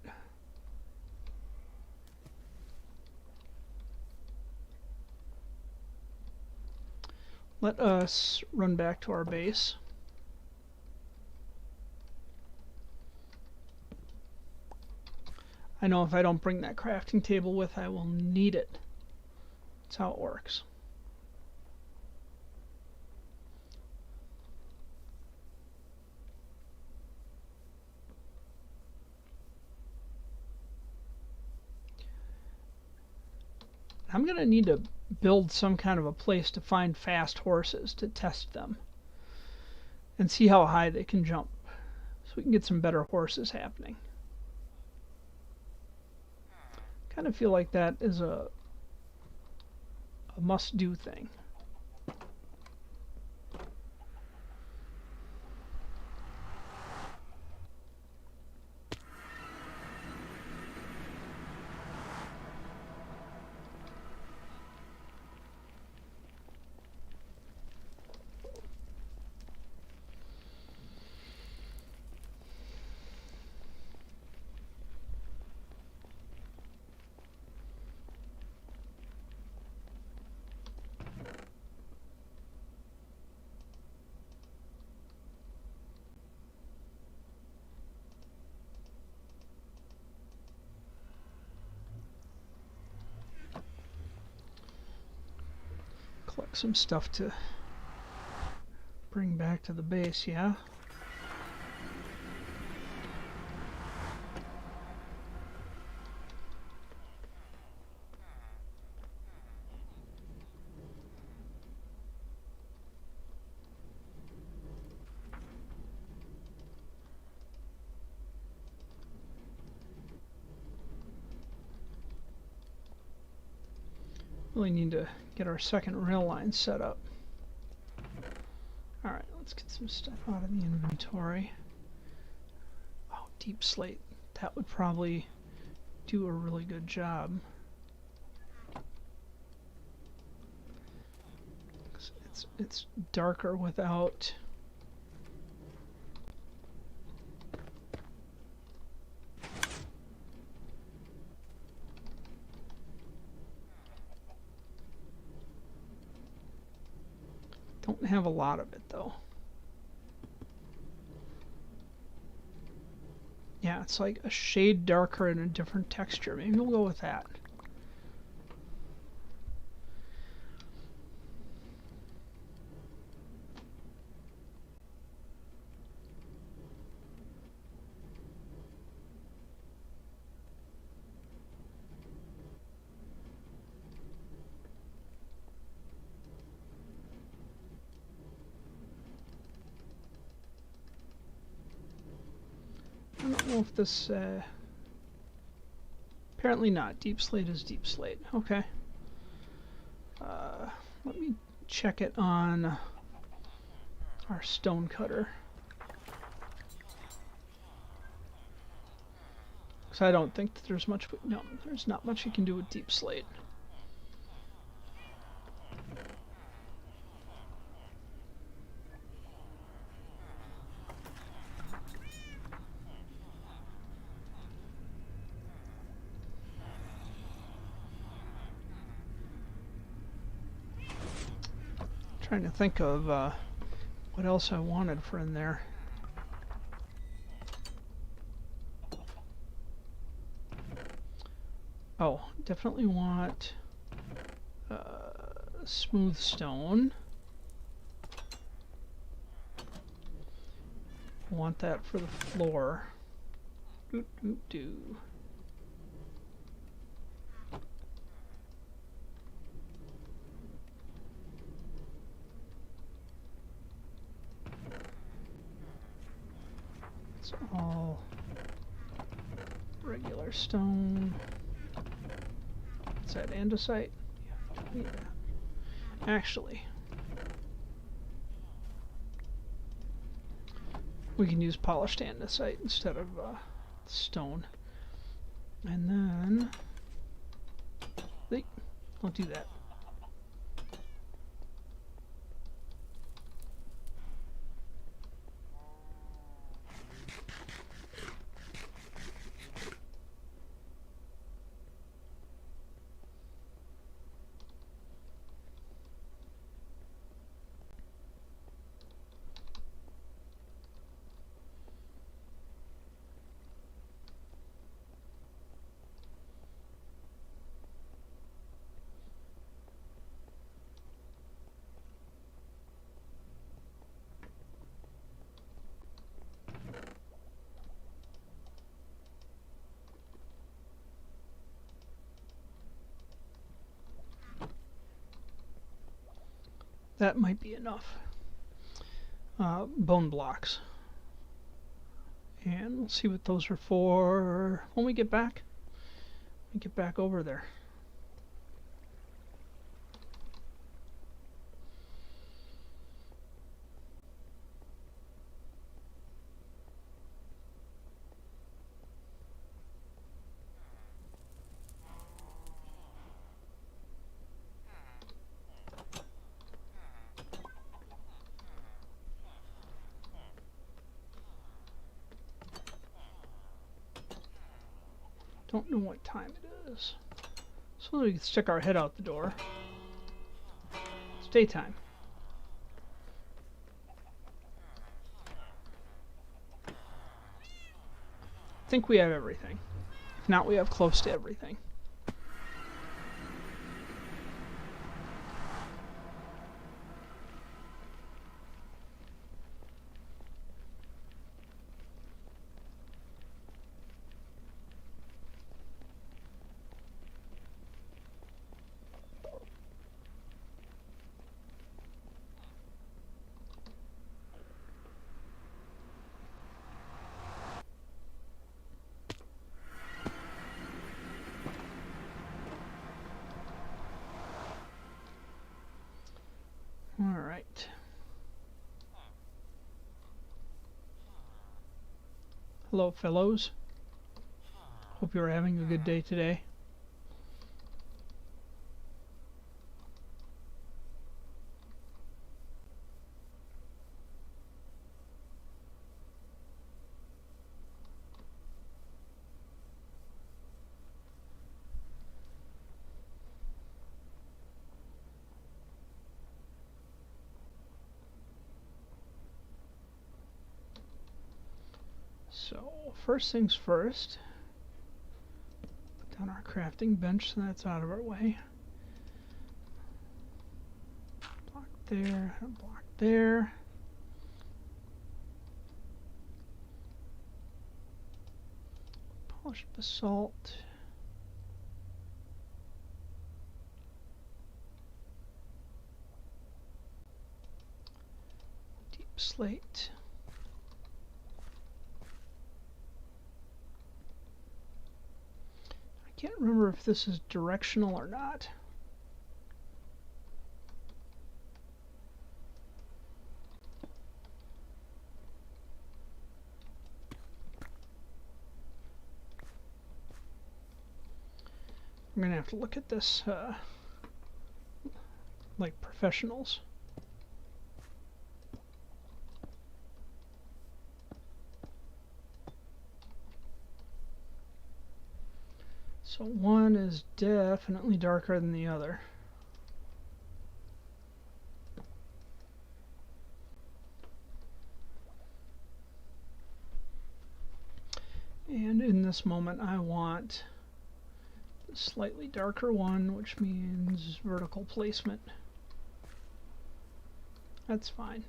Let us run back to our base. I know if I don't bring that crafting table with, I will need it. That's how it works. I'm going to need to build some kind of a place to find fast horses to test them and see how high they can jump so we can get some better horses happening. Kind of feel like that is a must-do thing. Collect some stuff to bring back to the base, yeah? Really need to get our second rail line set up. Alright, let's get some stuff out of the inventory. Oh, deep slate. That would probably do a really good job. It's darker without... Don't have a lot of it though. Yeah, it's like a shade darker and a different texture. Maybe we'll go with that. I don't know if this... apparently not. Deep slate is deep slate. Okay. Let me check it on our stone cutter. Because I don't think that there's much... No, there's not much you can do with deep slate. Trying to think of what else I wanted for in there. Oh, definitely want smooth stone. Want that for the floor. Doo doo doo. It's all regular stone. Is that andesite? Yeah. Actually, we can use polished andesite instead of stone. And then, I'll do that. That might be enough. Bone blocks. And we'll see what those are for when we get back. We get back over there. Don't know what time it is. So we can stick our head out the door. It's daytime. I think we have everything. If not, we have close to everything. right. Hello, fellows. Hope you're having a good day today. So, first things first, put down our crafting bench so that's out of our way. Block there, block there. Polished basalt. Deep slate. I can't remember if this is directional or not. I'm gonna have to look at this like professionals. So one is definitely darker than the other. And in this moment I want the slightly darker one, which means vertical placement. That's fine.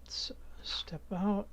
Let's step out.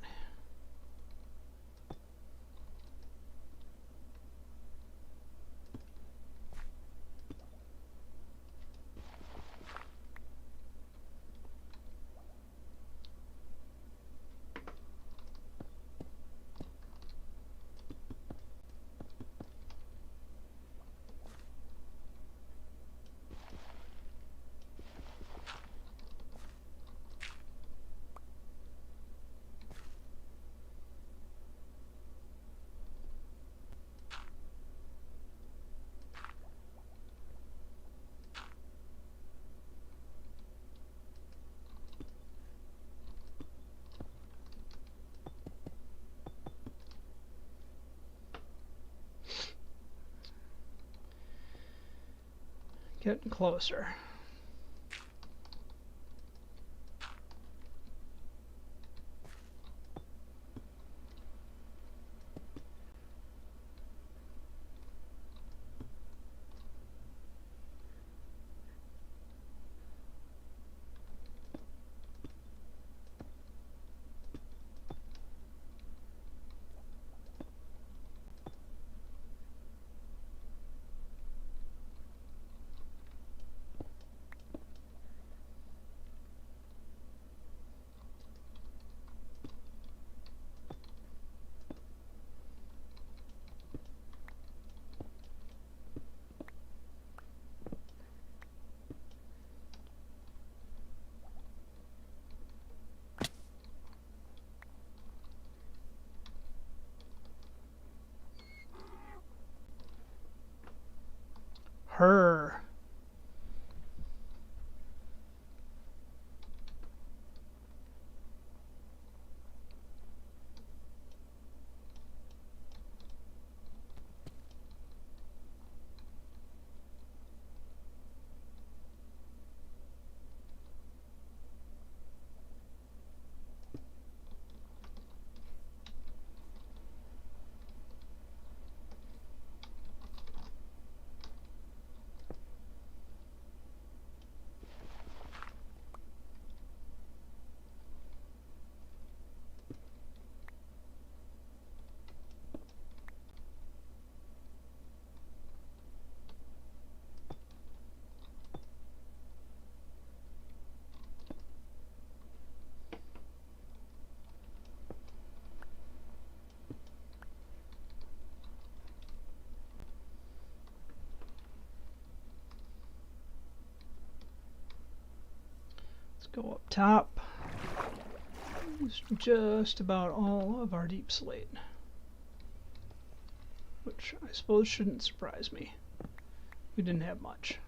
Getting closer. Her. Go up top. Use just about all of our deep slate, which I suppose shouldn't surprise me. We didn't have much.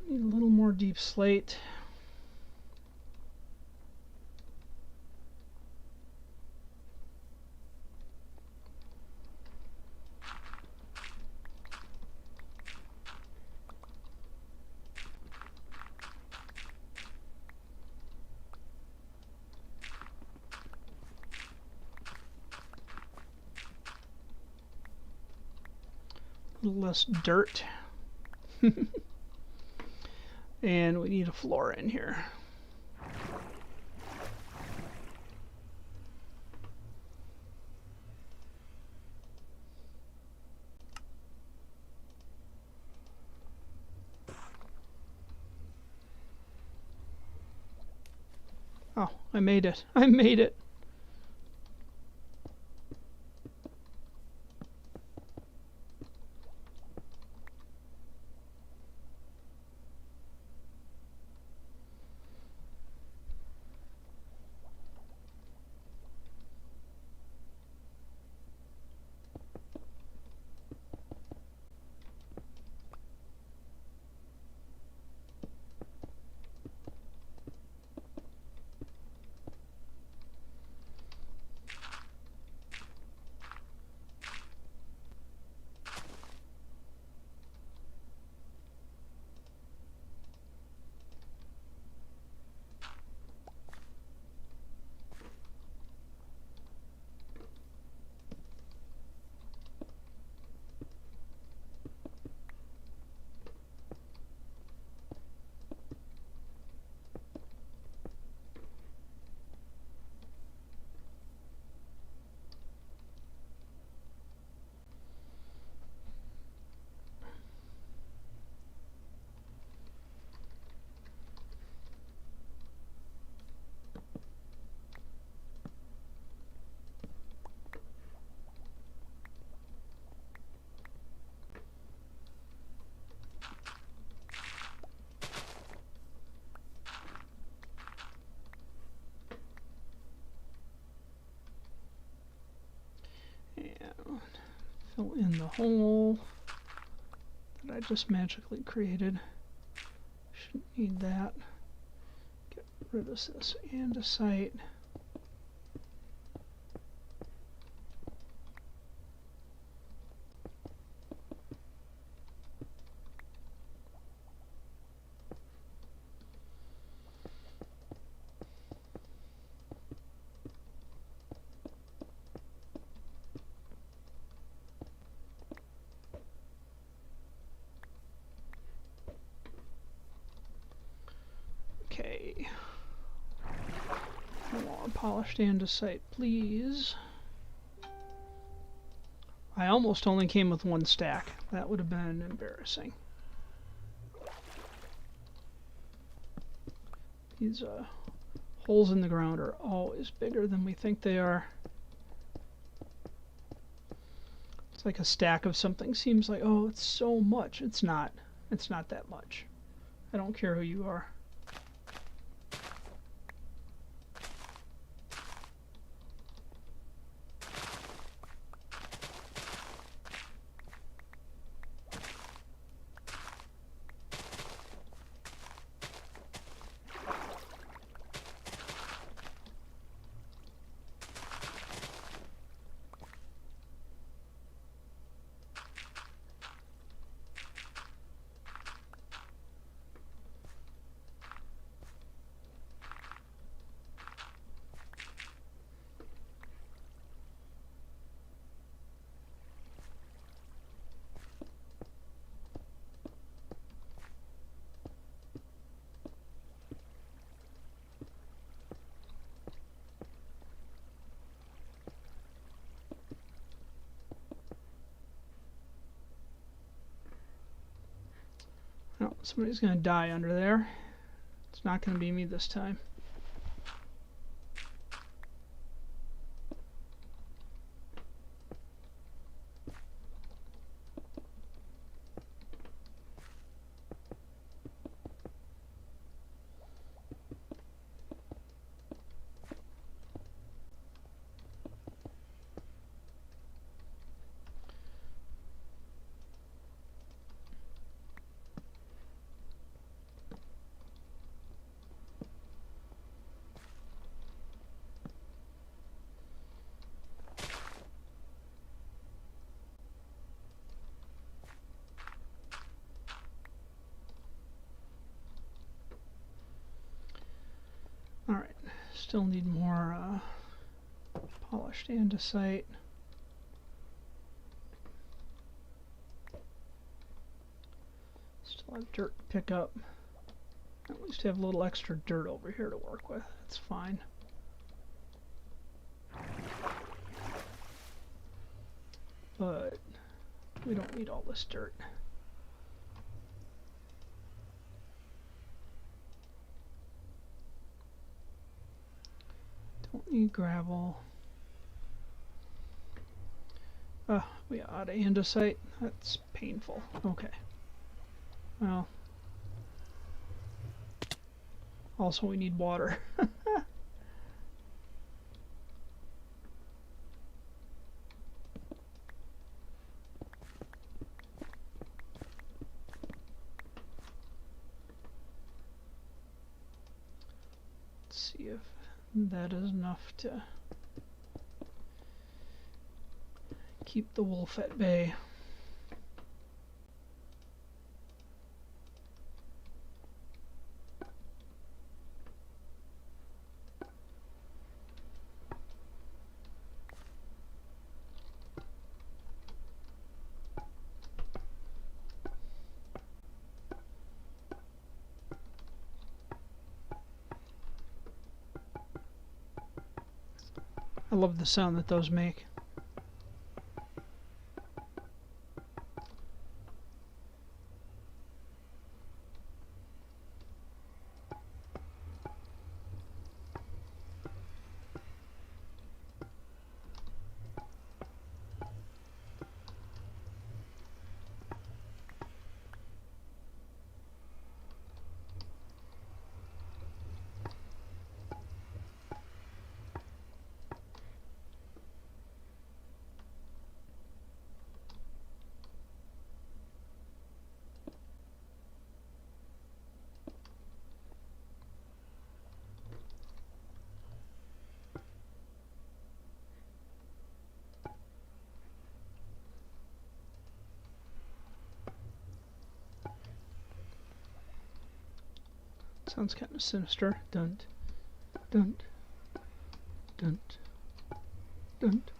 Need a little more deep slate. A little less dirt. And we need a floor in here. Oh, I made it. I made it. And fill in the hole that I just magically created. Shouldn't need that. Get rid of this andesite. Okay. More polished andesite, please. I almost only came with one stack. That would have been embarrassing. These holes in the ground are always bigger than we think they are. It's like a stack of something seems like, oh, it's so much. It's not. It's not that much. I don't care who you are. Somebody's gonna die under there. It's not gonna be me this time. Alright, still need more polished andesite. Still have dirt to pick up. At least have a little extra dirt over here to work with. That's fine. But we don't need all this dirt. Don't need gravel. We are out of andesite. That's painful. Okay. Well. Also, we need water. Let's see if that is enough to keep the wolf at bay. I love the sound that those make. Sounds kind of sinister. Dunt, dunt, dunt, dunt.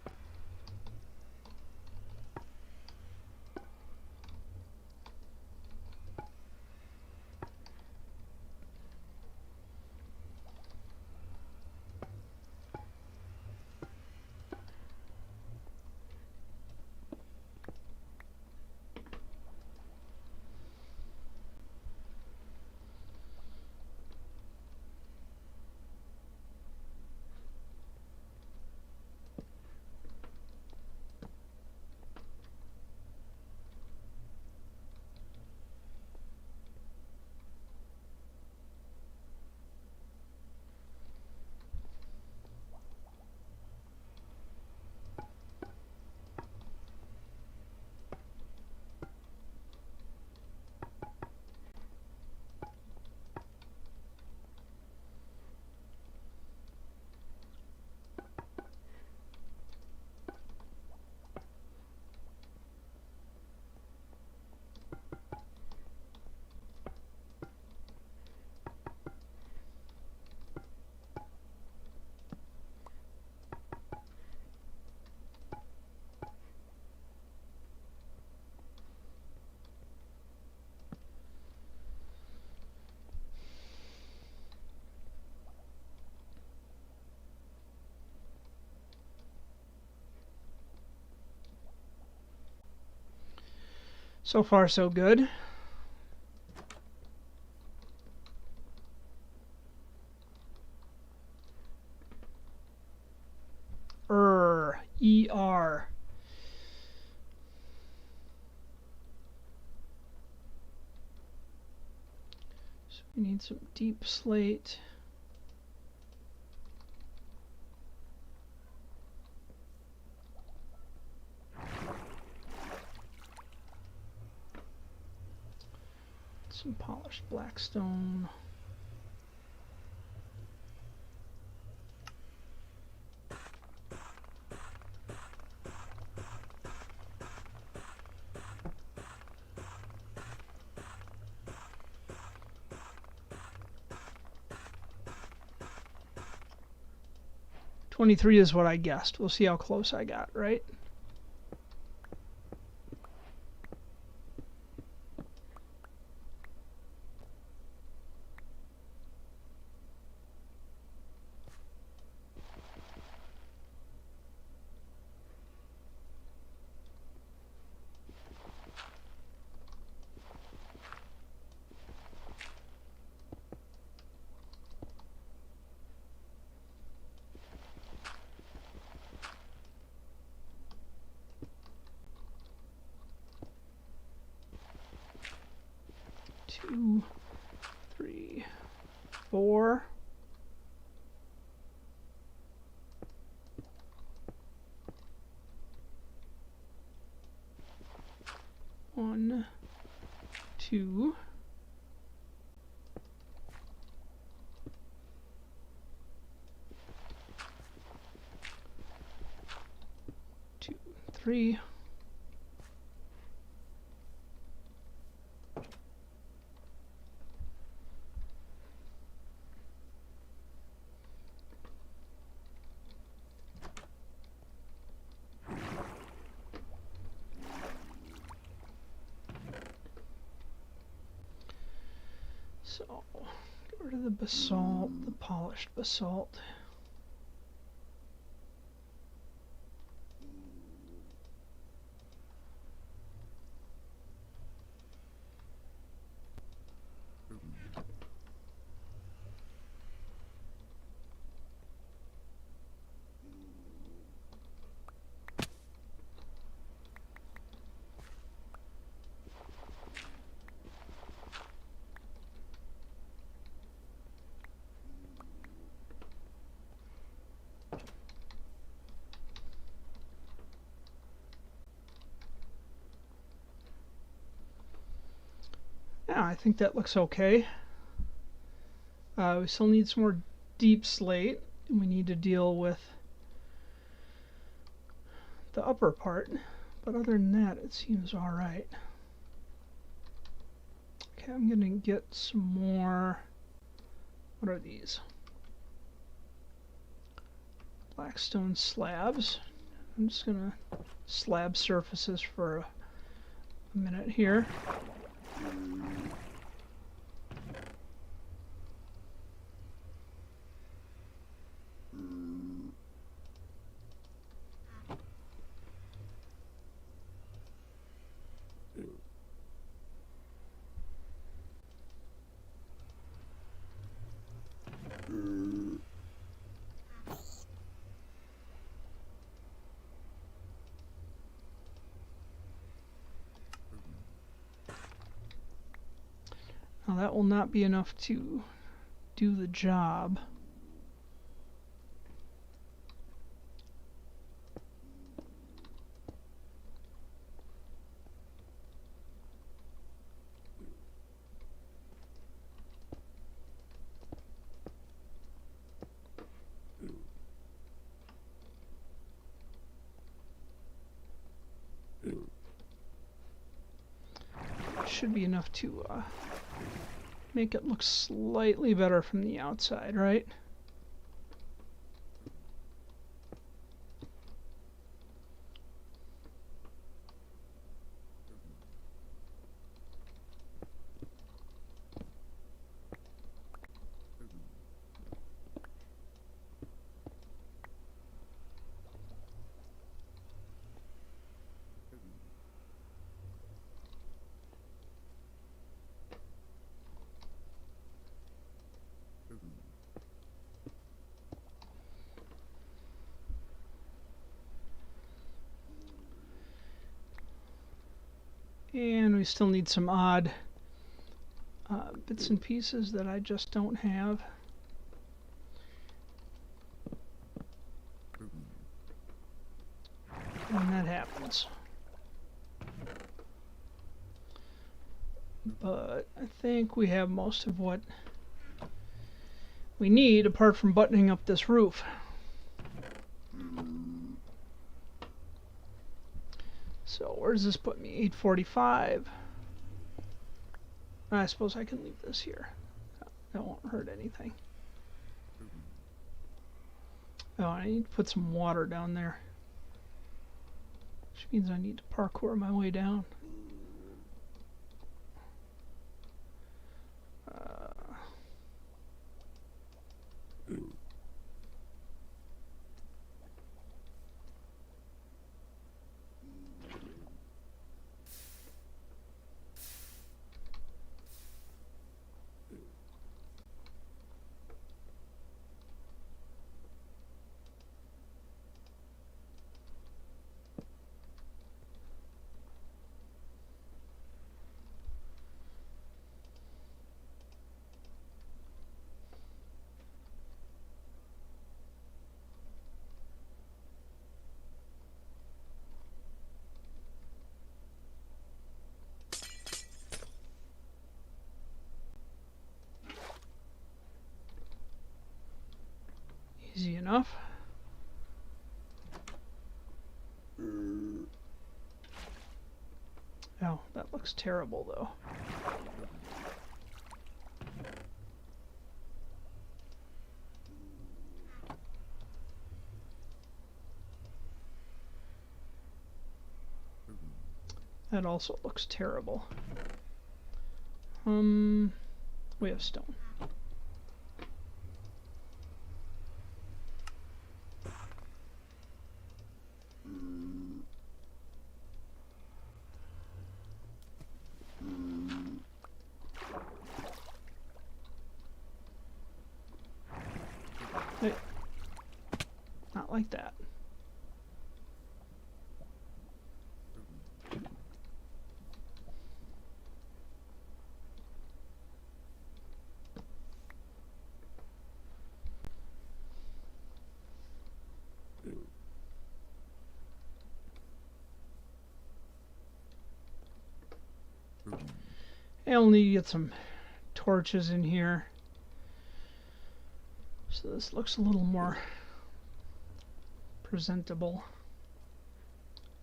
So far, so good. ER. So we need some deep slate. Some polished black stone. $23 is what I guessed. We'll see how close I got, right? Two, three, four. One, two. Two, three. So, get rid of the basalt, the polished basalt. Yeah, I think that looks okay. We still need some more deep slate, and we need to deal with the upper part. But other than that, it seems alright. Okay, I'm gonna get some more. What are these? Blackstone slabs. I'm just gonna slab surfaces for a minute here. Now that will not be enough to do the job. Should be enough to make it look slightly better from the outside, right? we still need some odd bits and pieces that I just don't have. And that happens. But I think we have most of what we need apart from buttoning up this roof. So where does this put me? 845. I suppose I can leave this here. That won't hurt anything. Oh, I need to put some water down there. Which means I need to parkour my way down. Easy enough. Oh, that looks terrible though. That also looks terrible. We have stone. Hey, not like that. I'll need to get some torches in here. So this looks a little more presentable.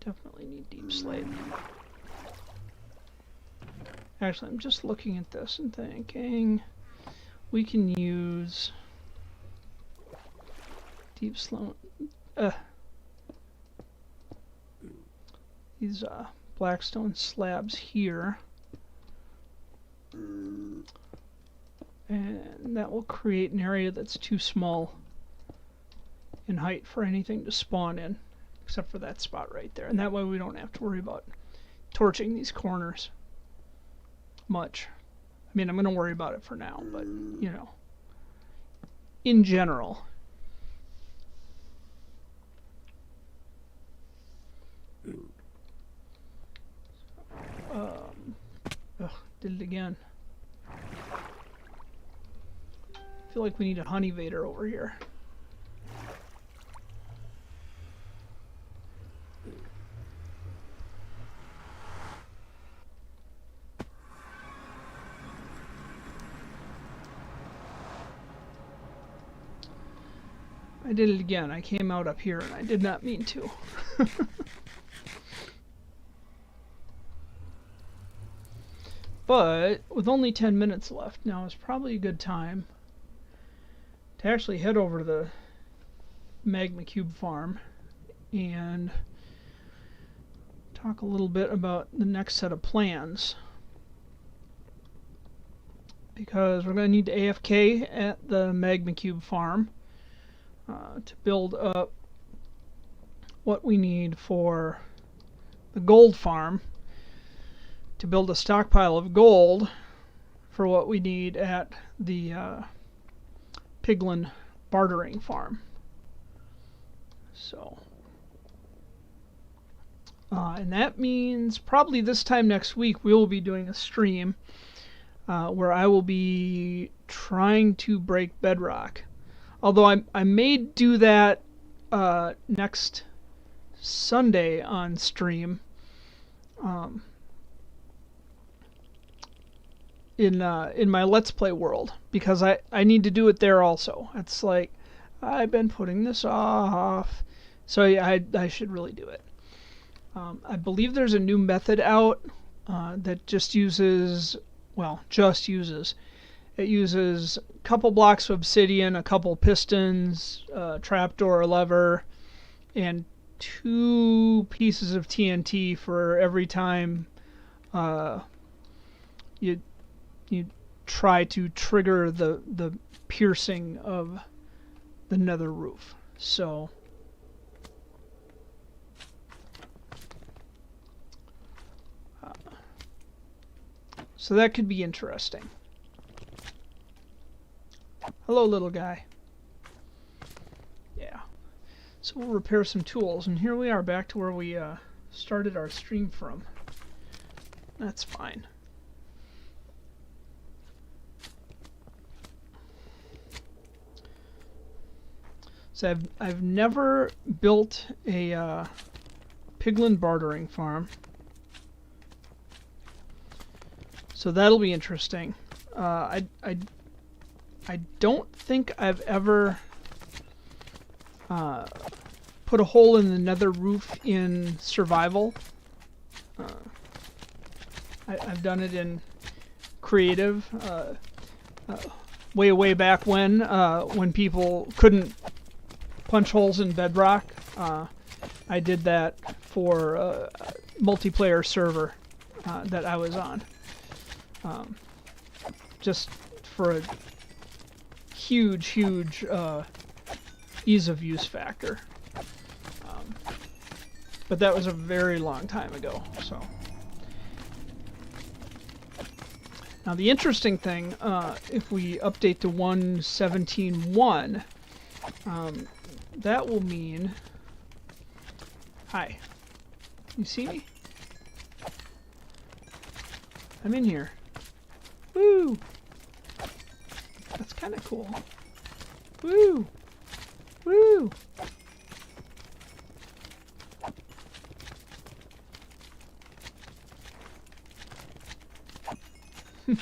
Definitely need deep slate. Actually, I'm just looking at this and thinking we can use deep slate. These blackstone slabs here. And that will create an area that's too small in height for anything to spawn in, except for that spot right there. And that way we don't have to worry about torching these corners much. I mean, I'm going to worry about it for now, but, you know, in general. Did it again. I feel like we need a honey vader over here. I did it again. I came out up here and I did not mean to. But with only 10 minutes left, now is probably a good time to actually head over to the magma cube farm and talk a little bit about the next set of plans, because we're going to need to AFK at the magma cube farm to build up what we need for the gold farm, to build a stockpile of gold for what we need at the piglin bartering farm. So And that means probably this time next week we will be doing a stream where I will be trying to break bedrock. Although I may do that next Sunday on stream. In my Let's Play world, because I need to do it there also. It's like I've been putting this off, so yeah, I should really do it. I believe there's a new method out that just uses it uses a couple blocks of obsidian, a couple pistons, trapdoor lever, and 2 pieces of TNT for every time you try to trigger the piercing of the nether roof. So that could be interesting. Hello, little guy. Yeah. So we'll repair some tools, and here we are back to where we started our stream from. That's fine. So I've never built a piglin bartering farm, so that'll be interesting. I don't think I've ever put a hole in the nether roof in survival. I've done it in creative way back when people couldn't punch holes in bedrock. I did that for a multiplayer server that I was on, just for a huge ease of use factor. But that was a very long time ago. So now the interesting thing, if we update to 1.17.1, that will mean... Hi. You see me? I'm in here. Woo! That's kind of cool. Woo! Woo! How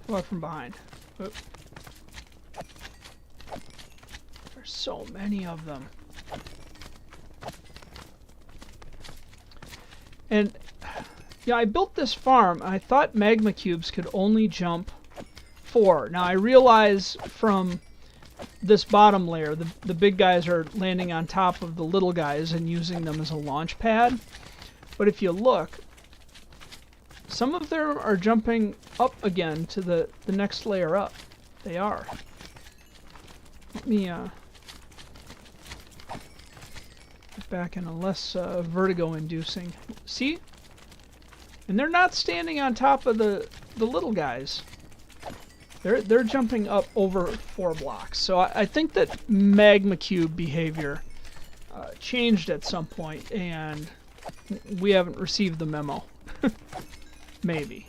about from behind? Oop. There's so many of them. And yeah, I built this farm. I thought magma cubes could only jump 4. Now I realize from this bottom layer, the big guys are landing on top of the little guys and using them as a launch pad. But if you look, some of them are jumping up again to the next layer up. They are. Let me get back in a less vertigo-inducing. See? And they're not standing on top of the little guys. They're jumping up over 4 blocks. So I think that magma cube behavior changed at some point, and we haven't received the memo. Maybe.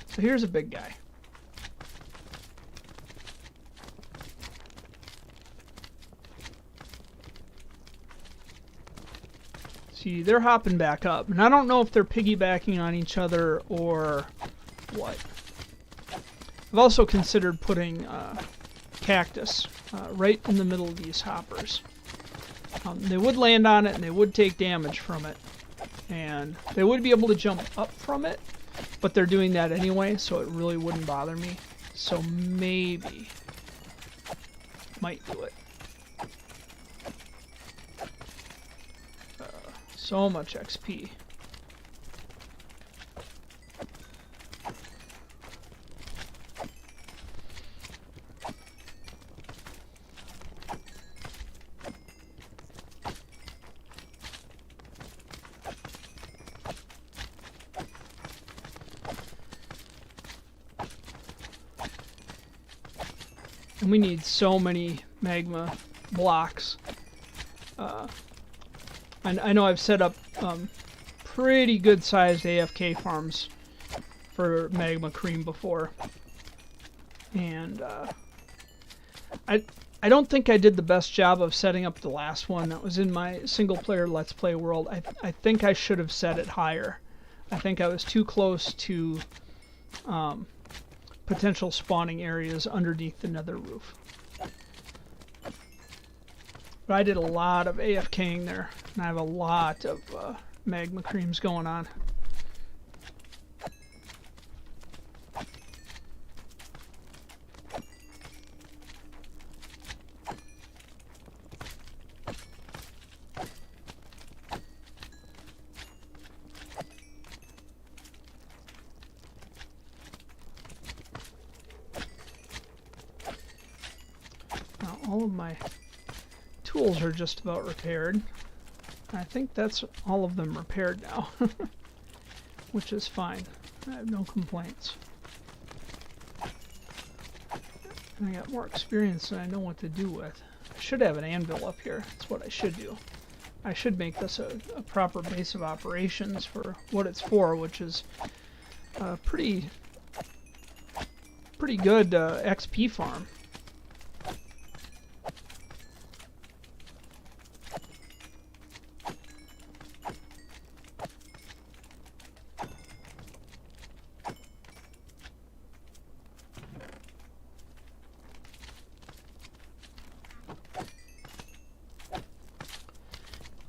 So here's a big guy. See, they're hopping back up, and I don't know if they're piggybacking on each other or what. I've also considered putting cactus right in the middle of these hoppers. They would land on it and they would take damage from it, and they would be able to jump up from it, but they're doing that anyway, so it really wouldn't bother me. So maybe might do it. So much XP. And we need so many magma blocks. I know I've set up pretty good sized AFK farms for magma cream before. And I don't think I did the best job of setting up the last one that was in my single player Let's Play world. I think I should have set it higher. I think I was too close to potential spawning areas underneath the nether roof. But I did a lot of AFKing there, and I have a lot of magma creams going on. Now, all of my tools are just about repaired. I think that's all of them repaired now, which is fine. I have no complaints. And I got more experience than I know what to do with. I should have an anvil up here. That's what I should do. I should make this a proper base of operations for what it's for, which is a pretty good XP farm.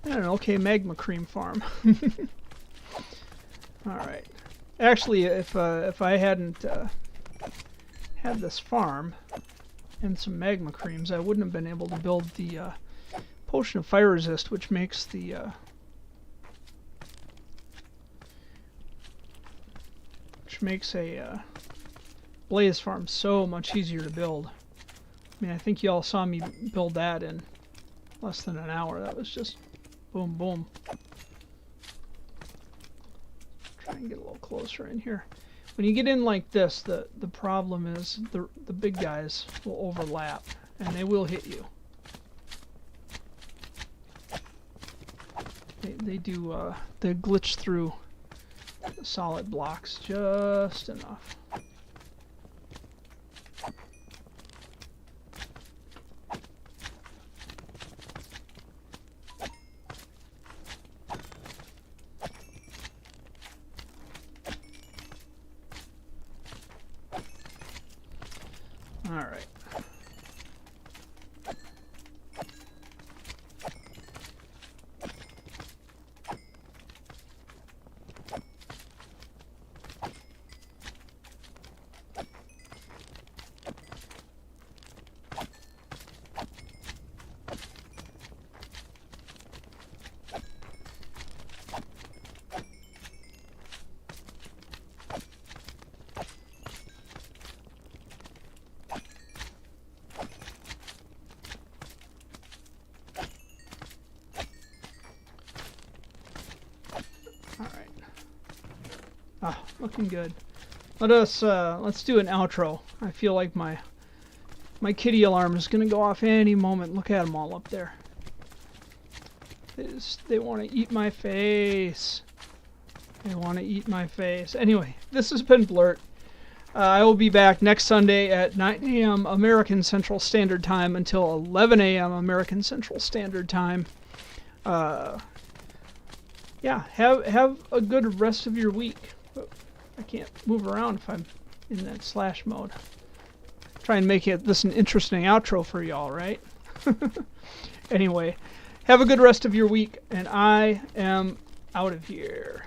And an okay magma cream farm. Alright. Actually, if I hadn't had this farm and some magma creams, I wouldn't have been able to build the potion of fire resist, which makes the a blaze farm so much easier to build. I mean, I think you all saw me build that in less than an hour. That was just boom, boom. Try and get a little closer in here. When you get in like this, the problem is the big guys will overlap and they will hit you. They do they glitch through the solid blocks just enough. All right. Ah, looking good. Let's do an outro. I feel like my kitty alarm is gonna go off any moment. Look at them all up there. They want to eat my face. They want to eat my face. Anyway, this has been Bluurrt. I will be back next Sunday at 9 a.m. American Central Standard Time until 11 a.m. American Central Standard Time. Yeah, have a good rest of your week. I can't move around if I'm in that slash mode. Try and make this an interesting outro for y'all, right? Anyway, have a good rest of your week, and I am out of here.